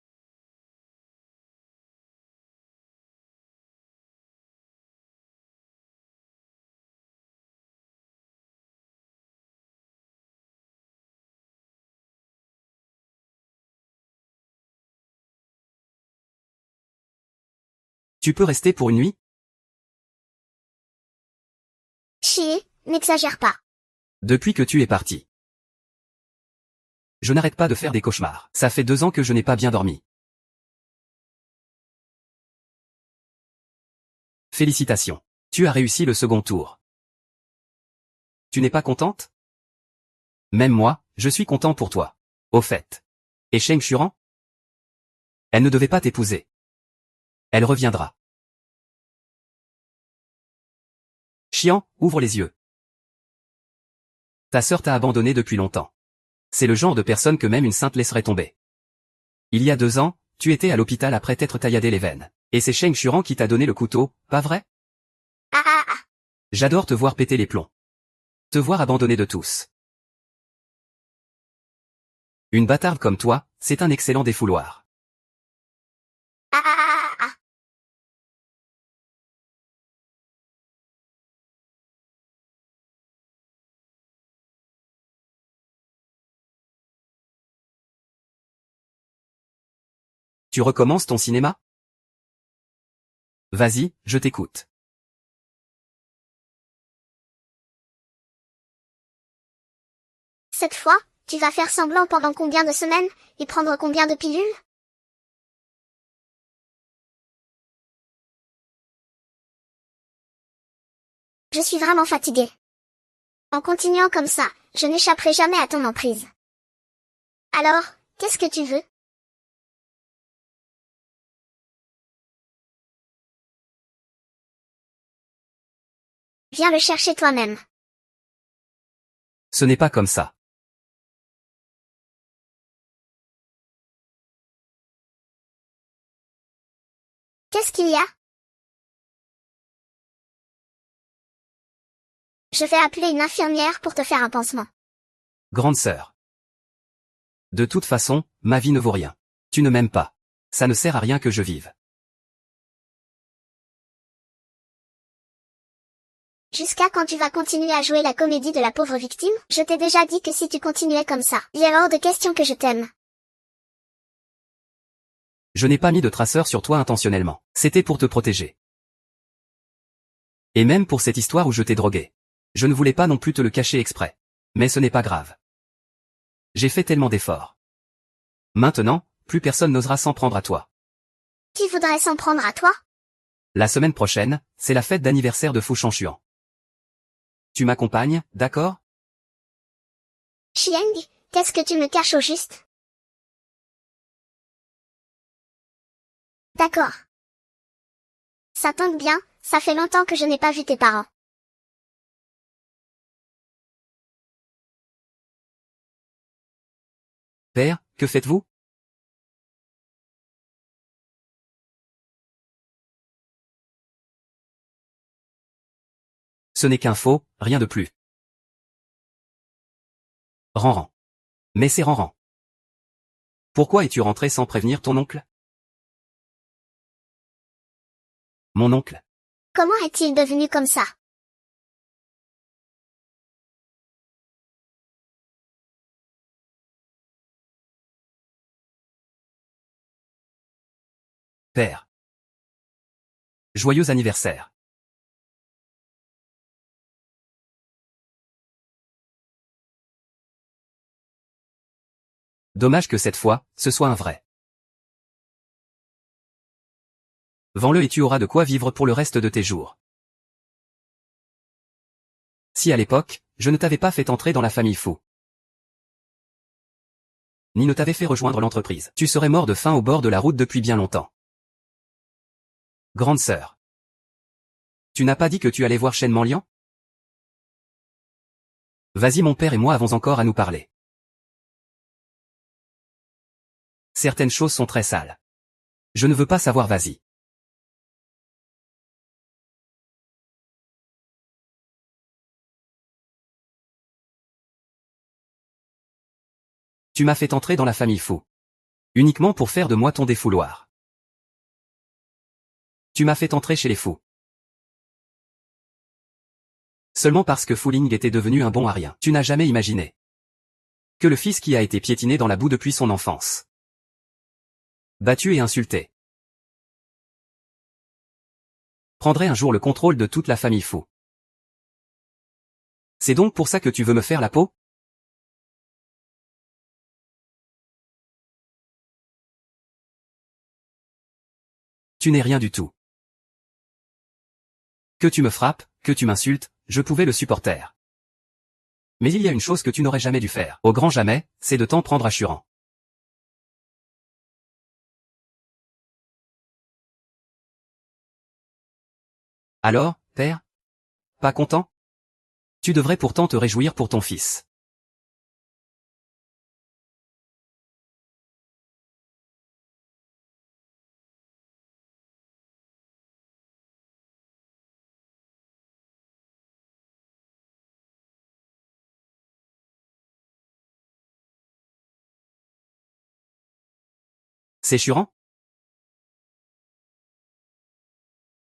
Tu peux rester pour une nuit? Chi, n'exagère pas. Depuis que tu es parti. Je n'arrête pas de faire des cauchemars. Ça fait 2 ans que je n'ai pas bien dormi. Félicitations. Tu as réussi le second tour. Tu n'es pas contente? Même moi, je suis content pour toi. Au fait. Et Sheng Xuran? Elle ne devait pas t'épouser. Elle reviendra. Xian, ouvre les yeux. Ta sœur t'a abandonné depuis longtemps. C'est le genre de personne que même une sainte laisserait tomber. Il y a 2 ans, tu étais à l'hôpital après t'être tailladé les veines. Et c'est Sheng Xuran qui t'a donné le couteau, pas vrai? Ah ah ah. J'adore te voir péter les plombs. Te voir abandonné de tous. Une bâtarde comme toi, c'est un excellent défouloir. Ah ah ah ah ah. Tu recommences ton cinéma? Vas-y, je t'écoute. Cette fois, tu vas faire semblant pendant combien de semaines, et prendre combien de pilules? Je suis vraiment fatiguée. En continuant comme ça, je n'échapperai jamais à ton emprise. Alors, qu'est-ce que tu veux? Viens le chercher toi-même. Ce n'est pas comme ça. Qu'est-ce qu'il y a? Je vais appeler une infirmière pour te faire un pansement. Grande sœur. De toute façon, ma vie ne vaut rien. Tu ne m'aimes pas. Ça ne sert à rien que je vive. Jusqu'à quand tu vas continuer à jouer la comédie de la pauvre victime? Je t'ai déjà dit que si tu continuais comme ça, il est hors de question que je t'aime. Je n'ai pas mis de traceur sur toi intentionnellement. C'était pour te protéger. Et même pour cette histoire où je t'ai drogué. Je ne voulais pas non plus te le cacher exprès. Mais ce n'est pas grave. J'ai fait tellement d'efforts. Maintenant, plus personne n'osera s'en prendre à toi. Qui voudrait s'en prendre à toi? La semaine prochaine, c'est la fête d'anniversaire de Fu Shanshuan. Tu m'accompagnes, d'accord? Chieng, qu'est-ce que tu me caches au juste? D'accord. Ça tombe bien, ça fait longtemps que je n'ai pas vu tes parents. Père, que faites-vous? Ce n'est qu'un faux, rien de plus. Ranran. Mais c'est Ranran. Pourquoi es-tu rentré sans prévenir ton oncle? Mon oncle. Comment est-il devenu comme ça? Père. Joyeux anniversaire. Dommage que cette fois, ce soit un vrai. Vends-le et tu auras de quoi vivre pour le reste de tes jours. Si à l'époque, je ne t'avais pas fait entrer dans la famille Fu. ni ne t'avait fait rejoindre l'entreprise. Tu serais mort de faim au bord de la route depuis bien longtemps. Grande sœur. Tu n'as pas dit que tu allais voir Shen Manlian? Vas-y, mon père et moi avons encore à nous parler. Certaines choses sont très sales. Je ne veux pas savoir, vas-y. Tu m'as fait entrer dans la famille Fu. Uniquement pour faire de moi ton défouloir. Tu m'as fait entrer chez les Fu. Seulement parce que Fu Ling était devenu un bon à rien. Tu n'as jamais imaginé que le fils qui a été piétiné dans la boue depuis son enfance, battu et insulté, prendrait un jour le contrôle de toute la famille Fu. C'est donc pour ça que tu veux me faire la peau? Tu n'es rien du tout. Que tu me frappes, que tu m'insultes, je pouvais le supporter. Mais il y a une chose que tu n'aurais jamais dû faire, au grand jamais, c'est de t'en prendre à Shuran. Alors, père? Pas content? Tu devrais pourtant te réjouir pour ton fils. C'est Shuran?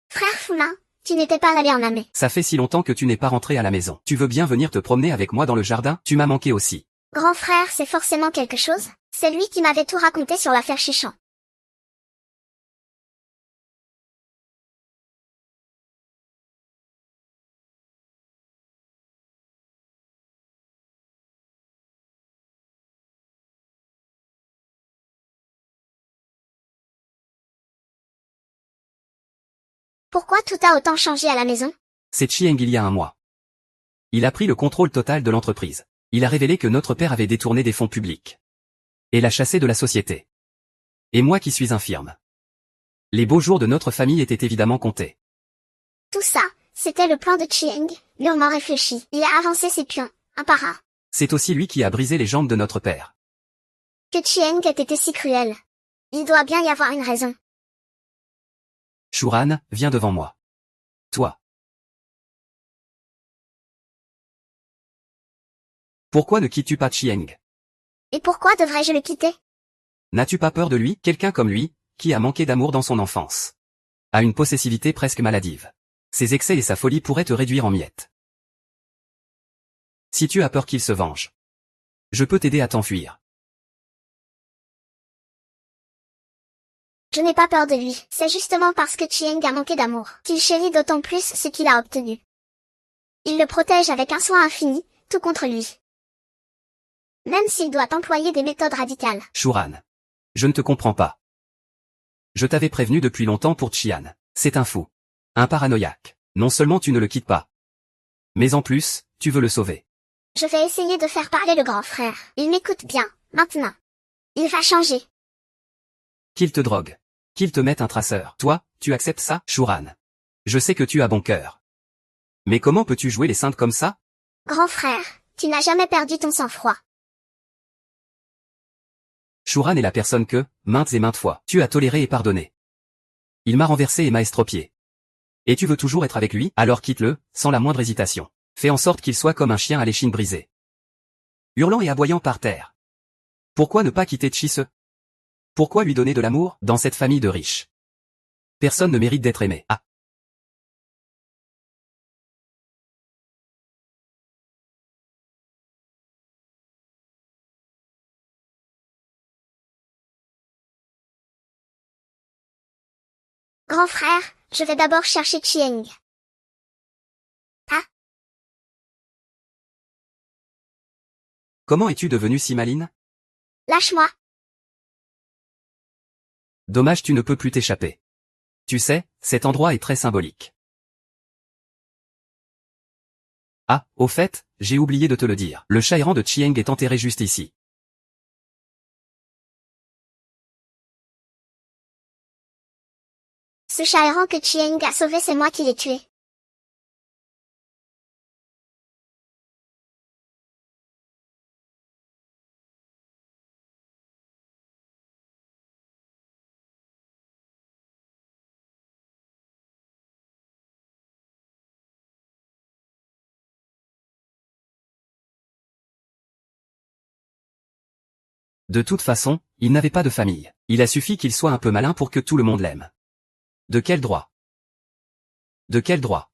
Frère Foulin, tu n'étais pas allé en Amé. Ça fait si longtemps que tu n'es pas rentré à la maison. Tu veux bien venir te promener avec moi dans le jardin? Tu m'as manqué aussi. Grand frère, c'est forcément quelque chose. C'est lui qui m'avait tout raconté sur l'affaire Chichan. Pourquoi tout a autant changé à la maison? C'est Chieng il y a un mois. Il a pris le contrôle total de l'entreprise. Il a révélé que notre père avait détourné des fonds publics. Et l'a chassé de la société. Et moi qui suis infirme. Les beaux jours de notre famille étaient évidemment comptés. Tout ça, c'était le plan de Chieng, mûrement réfléchi. Il a avancé ses pions, un par un. C'est aussi lui qui a brisé les jambes de notre père. Que Chieng ait été si cruel. Il doit bien y avoir une raison. Shuran, viens devant moi. Toi. Pourquoi ne quittes-tu pas Chieng? Et pourquoi devrais-je le quitter? N'as-tu pas peur de lui? Quelqu'un comme lui, qui a manqué d'amour dans son enfance, a une possessivité presque maladive. Ses excès et sa folie pourraient te réduire en miettes. Si tu as peur qu'il se venge, je peux t'aider à t'enfuir. Je n'ai pas peur de lui. C'est justement parce que Chieng a manqué d'amour qu'il chérit d'autant plus ce qu'il a obtenu. Il le protège avec un soin infini, tout contre lui. Même s'il doit employer des méthodes radicales. Shuran. Je ne te comprends pas. Je t'avais prévenu depuis longtemps pour Chian. C'est un fou. Un paranoïaque. Non seulement tu ne le quittes pas, mais en plus, tu veux le sauver. Je vais essayer de faire parler le grand frère. Il m'écoute bien, maintenant. Il va changer. Qu'il te drogue. Qu'il te mette un traceur. Toi, tu acceptes ça, Shuran? Je sais que tu as bon cœur. Mais comment peux-tu jouer les saintes comme ça? Grand frère, tu n'as jamais perdu ton sang-froid. Shuran est la personne que, maintes et maintes fois, tu as toléré et pardonné. Il m'a renversé et m'a estropié. Et tu veux toujours être avec lui? Alors quitte-le, sans la moindre hésitation. Fais en sorte qu'il soit comme un chien à l'échine brisée, hurlant et aboyant par terre. Pourquoi ne pas quitter Chise? Pourquoi lui donner de l'amour, dans cette famille de riches? Personne ne mérite d'être aimé. Ah. Grand frère, je vais d'abord chercher Chieng. Ah, Comment es-tu devenue si maline? lâche-moi. Dommage tu ne peux plus t'échapper. Tu sais, cet endroit est très symbolique. Ah, au fait, j'ai oublié de te le dire. Le chat errant de Chieng est enterré juste ici. Ce chat errant que Chieng a sauvé, c'est moi qui l'ai tué. De toute façon, il n'avait pas de famille. Il a suffi qu'il soit un peu malin pour que tout le monde l'aime. De quel droit? De quel droit?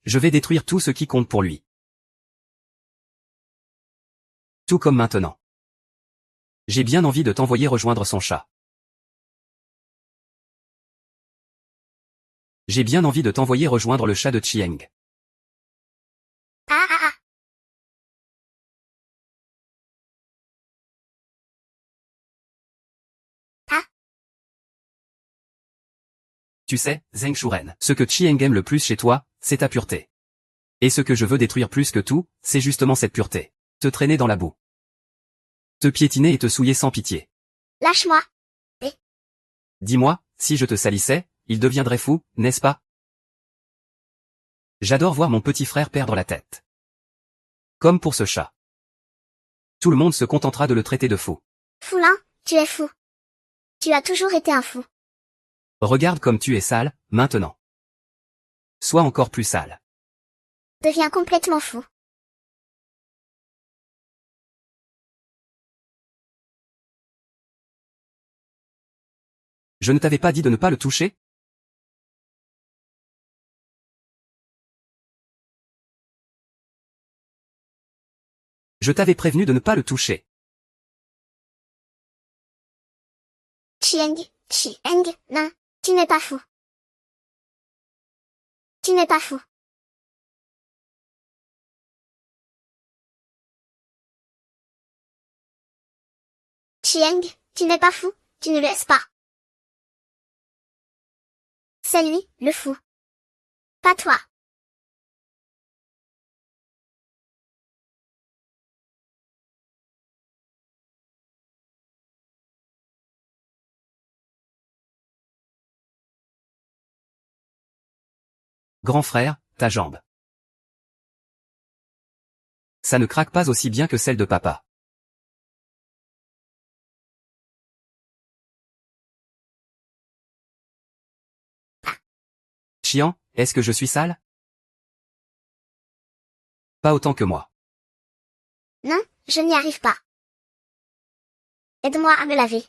Je vais détruire tout ce qui compte pour lui. Tout comme maintenant. J'ai bien envie de t'envoyer rejoindre son chat. J'ai bien envie de t'envoyer rejoindre le chat de Chieng. Ah ah ah. Ah. Tu sais, Zheng Shuren, ce que Chieng aime le plus chez toi, c'est ta pureté. Et ce que je veux détruire plus que tout, c'est justement cette pureté. Te traîner dans la boue. Te piétiner et te souiller sans pitié. Lâche-moi. Dis-moi, si je te salissais, il deviendrait fou, n'est-ce pas? J'adore voir mon petit frère perdre la tête. Comme pour ce chat. Tout le monde se contentera de le traiter de fou. Foulin, tu es fou. Tu as toujours été un fou. Regarde comme tu es sale, maintenant. Sois encore plus sale. Deviens complètement fou. Je ne t'avais pas dit de ne pas le toucher? Je t'avais prévenu de ne pas le toucher. Chieng, non, tu n'es pas fou. Tu n'es pas fou. Chieng, tu n'es pas fou, tu ne le laisses pas. C'est lui, le fou. Pas toi. Grand frère, ta jambe. Ça ne craque pas aussi bien que celle de papa. Chiant, est-ce que je suis sale? Pas autant que moi. Non, je n'y arrive pas. Aide-moi à me laver.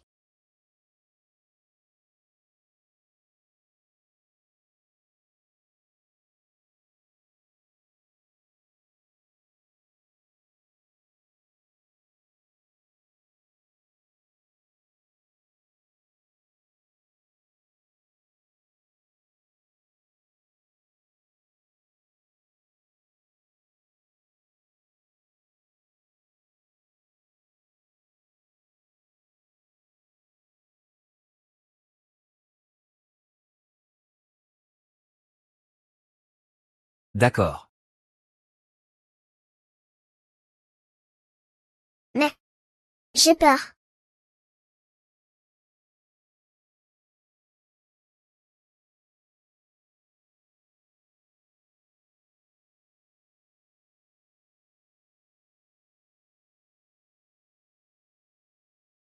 D'accord. Mais, j'ai peur.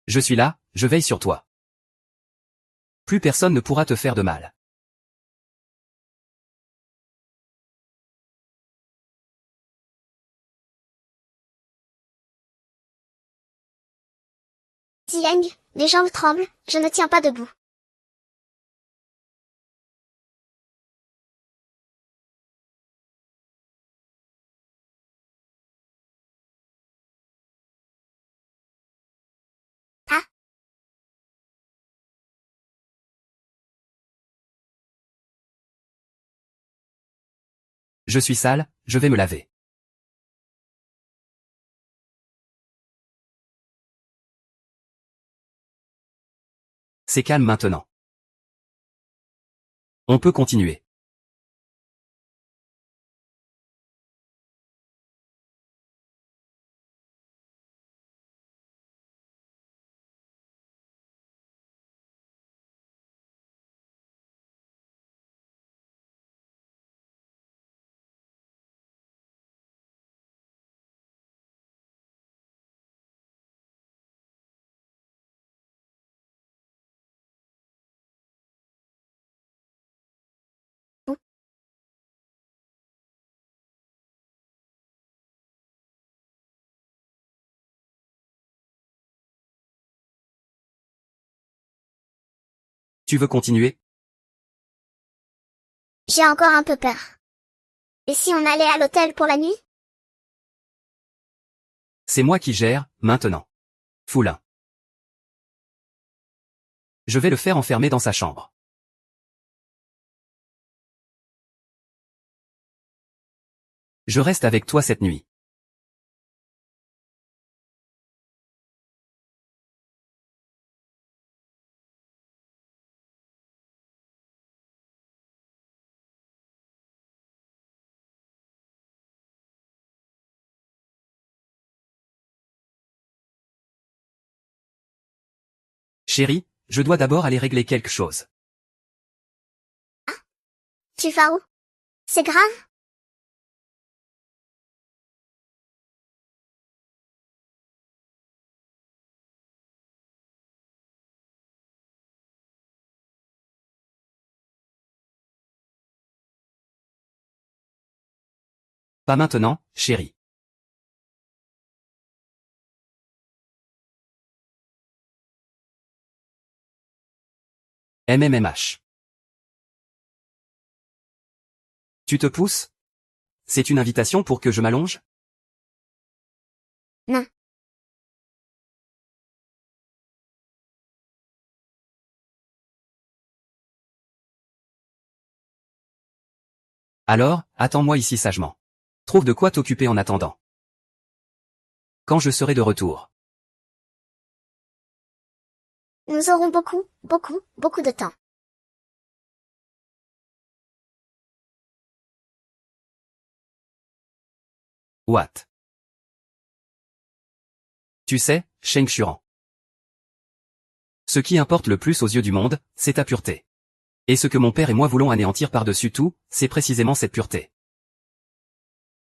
Je suis là, je veille sur toi. Plus personne ne pourra te faire de mal. Chieng, mes jambes tremblent, je ne tiens pas debout. Ah. Je suis sale, je vais me laver. C'est calme maintenant. On peut continuer. Tu veux continuer? J'ai encore un peu peur. Et si on allait à l'hôtel pour la nuit? C'est moi qui gère, maintenant. Foulin. Je vais le faire enfermer dans sa chambre. Je reste avec toi cette nuit. Chérie, je dois d'abord aller régler quelque chose. Tu vas où? C'est grave? Pas maintenant, chérie. MMMH. Tu te pousses? C'est une invitation pour que je m'allonge? Non. Alors, attends-moi ici sagement. Trouve de quoi t'occuper en attendant. Quand je serai de retour. Nous aurons beaucoup de temps. What? Tu sais, Sheng Xuran. Ce qui importe le plus aux yeux du monde, c'est ta pureté. Et ce que mon père et moi voulons anéantir par-dessus tout, c'est précisément cette pureté.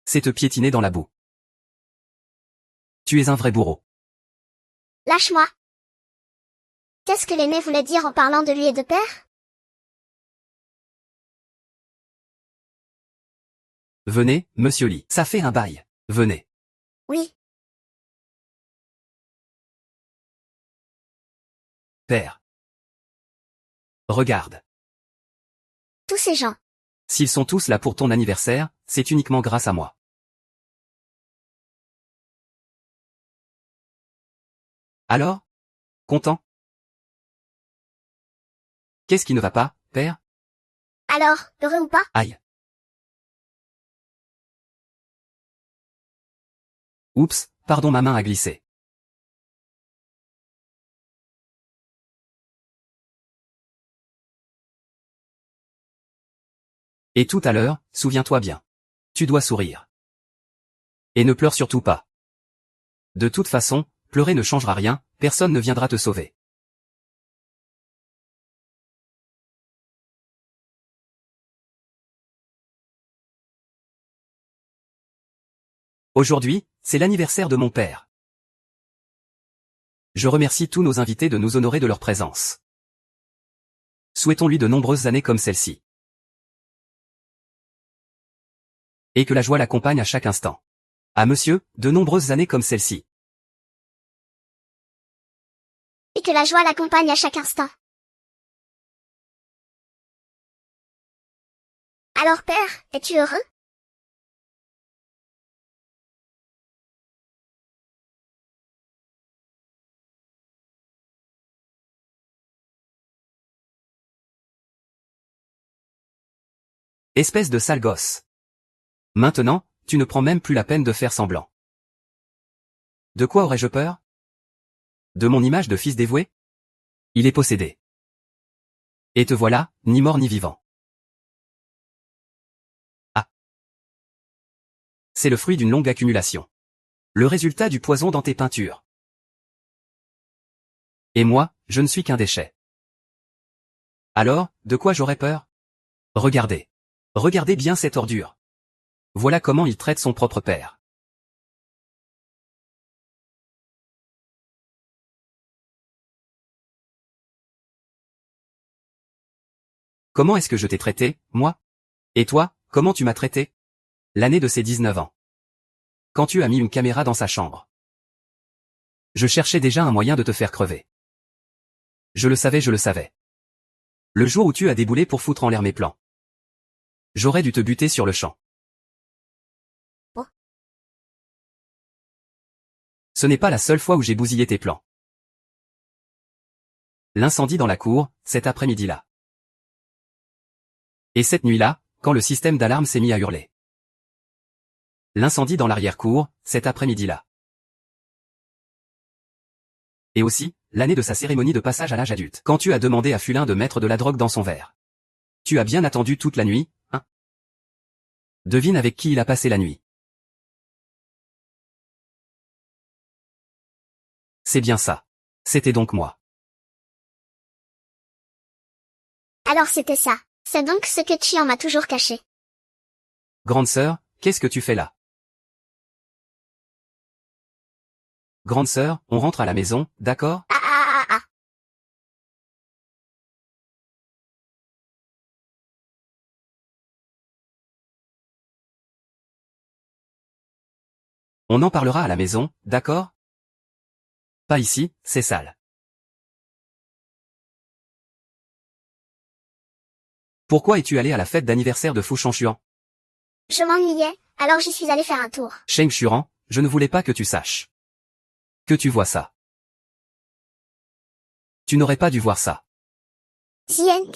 C'est te piétiner dans la boue. Tu es un vrai bourreau. Lâche-moi. Qu'est-ce que l'aîné voulait dire en parlant de lui et de père? Venez, monsieur Lee. Ça fait un bail. Venez. Oui. Père. Regarde. Tous ces gens. S'ils sont tous là pour ton anniversaire, c'est uniquement grâce à moi. Alors? Content? Qu'est-ce qui ne va pas, père? Alors, heureux ou pas? Aïe. Oups, pardon, ma main a glissé. Et tout à l'heure, souviens-toi bien. Tu dois sourire. Et ne pleure surtout pas. De toute façon, pleurer ne changera rien, personne ne viendra te sauver. Aujourd'hui, c'est l'anniversaire de mon père. Je remercie tous nos invités de nous honorer de leur présence. Souhaitons-lui de nombreuses années comme celle-ci. Et que la joie l'accompagne à chaque instant. À monsieur, de nombreuses années comme celle-ci. Et que la joie l'accompagne à chaque instant. Alors père, es-tu heureux? Espèce de sale gosse. Maintenant, tu ne prends même plus la peine de faire semblant. De quoi aurais-je peur? De mon image de fils dévoué? Il est possédé. Et te voilà, ni mort ni vivant. Ah. C'est le fruit d'une longue accumulation. Le résultat du poison dans tes peintures. Et moi, je ne suis qu'un déchet. Alors, de quoi j'aurais peur? Regardez. Regardez bien cette ordure. Voilà comment il traite son propre père. Comment est-ce que je t'ai traité, moi? Et toi, comment tu m'as traité? L'année de ses 19 ans. Quand tu as mis une caméra dans sa chambre. Je cherchais déjà un moyen de te faire crever. Je le savais. Le jour où tu as déboulé pour foutre en l'air mes plans. J'aurais dû te buter sur le champ. Oh. Ce n'est pas la seule fois où j'ai bousillé tes plans. L'incendie dans la cour, cet après-midi-là. Et cette nuit-là, quand le système d'alarme s'est mis à hurler. L'incendie dans l'arrière-cour, cet après-midi-là. Et aussi, l'année de sa cérémonie de passage à l'âge adulte. Quand tu as demandé à Fulin de mettre de la drogue dans son verre. Tu as bien attendu toute la nuit, hein? Devine avec qui il a passé la nuit. C'est bien ça. C'était donc moi. Alors c'était ça. C'est donc ce que Chian m'a toujours caché. Grande sœur, qu'est-ce que tu fais là? Grande sœur, on rentre à la maison, d'accord? Ah ah ah ah. On en parlera à la maison, d'accord? Pas ici, c'est sale. Pourquoi es-tu allé à la fête d'anniversaire de Fouchanchuan? Je m'ennuyais, alors j'y suis allé faire un tour. Sheng Churan, je ne voulais pas que tu saches. Que tu vois ça. Tu n'aurais pas dû voir ça. Zieng.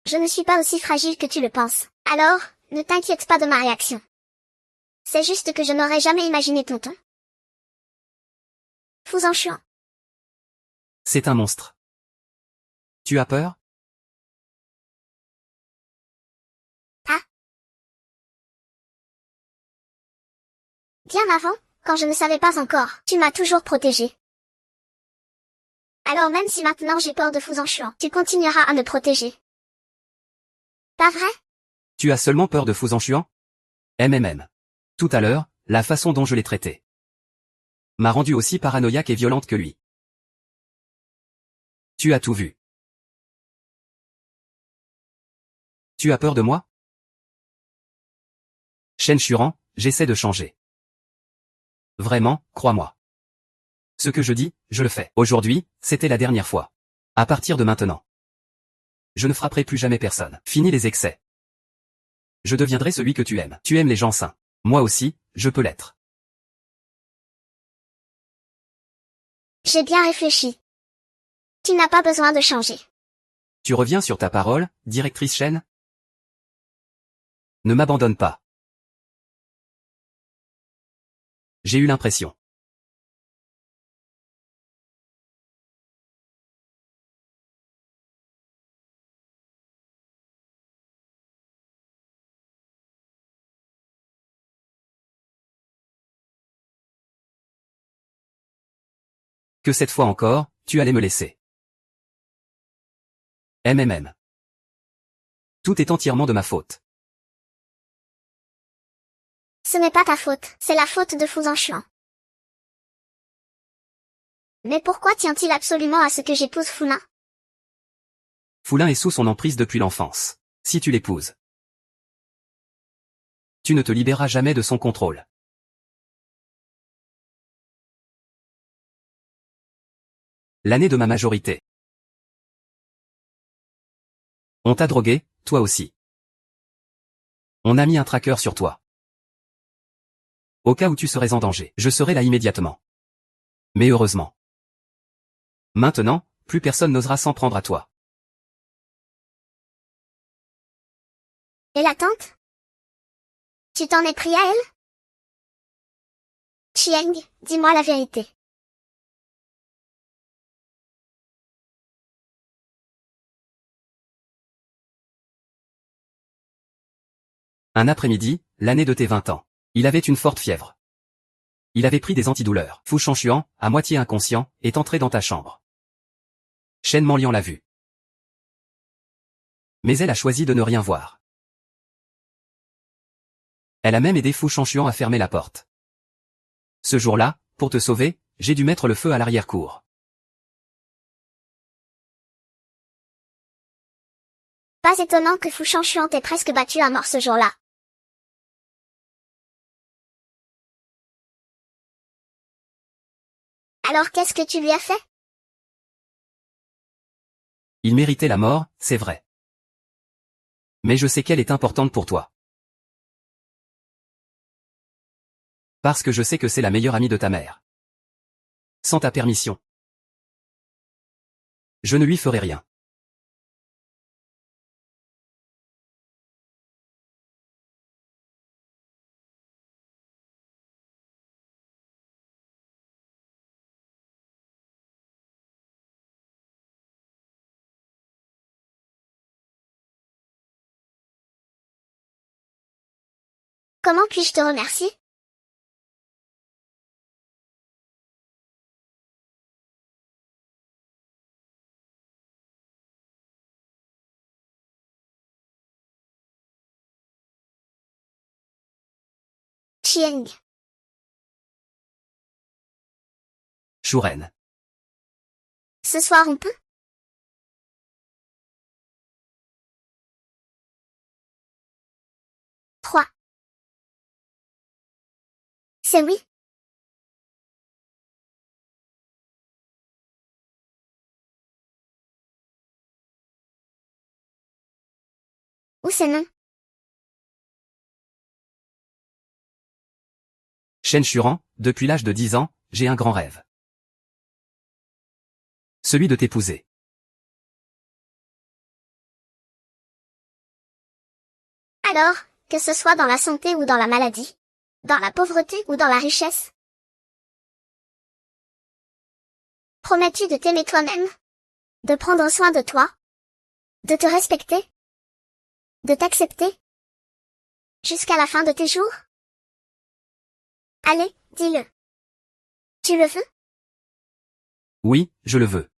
Je ne suis pas aussi fragile que tu le penses. Alors, ne t'inquiète pas de ma réaction. C'est juste que je n'aurais jamais imaginé tonton. Fouchanchuan. C'est un monstre. Tu as peur? Ah. Bien avant, quand je ne savais pas encore, tu m'as toujours protégé. Alors même si maintenant j'ai peur de Fouchanchuan, tu continueras à me protéger. Pas vrai? Tu as seulement peur de Fouchanchuan? MMM. Tout à l'heure, la façon dont je l'ai traité m'a rendu aussi paranoïaque et violente que lui. Tu as tout vu. Tu as peur de moi? Shen Churan, j'essaie de changer. Vraiment, crois-moi. Ce que je dis, je le fais. Aujourd'hui, c'était la dernière fois. À partir de maintenant. Je ne frapperai plus jamais personne. Fini les excès. Je deviendrai celui que tu aimes. Tu aimes les gens sains. Moi aussi, je peux l'être. J'ai bien réfléchi. Tu n'as pas besoin de changer. Tu reviens sur ta parole, directrice Shen? Ne m'abandonne pas. J'ai eu l'impression. Que cette fois encore, tu allais me laisser. MMM. Tout est entièrement de ma faute. Ce n'est pas ta faute, c'est la faute de Fouchanchuan. Mais pourquoi tient-il absolument à ce que j'épouse Fulin? Foulin est sous son emprise depuis l'enfance. Si tu l'épouses, tu ne te libéreras jamais de son contrôle. L'année de ma majorité. On t'a drogué, toi aussi. On a mis un tracker sur toi. Au cas où tu serais en danger, je serai là immédiatement. Mais heureusement. Maintenant, plus personne n'osera s'en prendre à toi. Et la tante? Tu t'en es pris à elle? Chieng, dis-moi la vérité. Un après-midi, l'année de tes 20 ans. Il avait une forte fièvre. Il avait pris des antidouleurs. Fouchanchuan, à moitié inconscient, est entré dans ta chambre. Shen Manlian l'a vu. Mais elle a choisi de ne rien voir. Elle a même aidé Fouchanchuan à fermer la porte. Ce jour-là, pour te sauver, j'ai dû mettre le feu à l'arrière-cour. Pas étonnant que Fouchanchuan t'ait presque battu à mort ce jour-là. Alors qu'est-ce que tu lui as fait? Il méritait la mort, c'est vrai. Mais je sais qu'elle est importante pour toi. Parce que je sais que c'est la meilleure amie de ta mère. Sans ta permission. Je ne lui ferai rien. Comment puis-je te remercier? Chieng. Shuren. Ce soir on peut? Trois. C'est oui. Ou c'est non. Shen Shuran, depuis l'âge de 10 ans, j'ai un grand rêve. Celui de t'épouser. Alors, que ce soit dans la santé ou dans la maladie, dans la pauvreté ou dans la richesse. Promets-tu de t'aimer toi-même? De prendre soin de toi? De te respecter? De t'accepter? Jusqu'à la fin de tes jours? Allez, dis-le. Tu le veux? Oui, je le veux.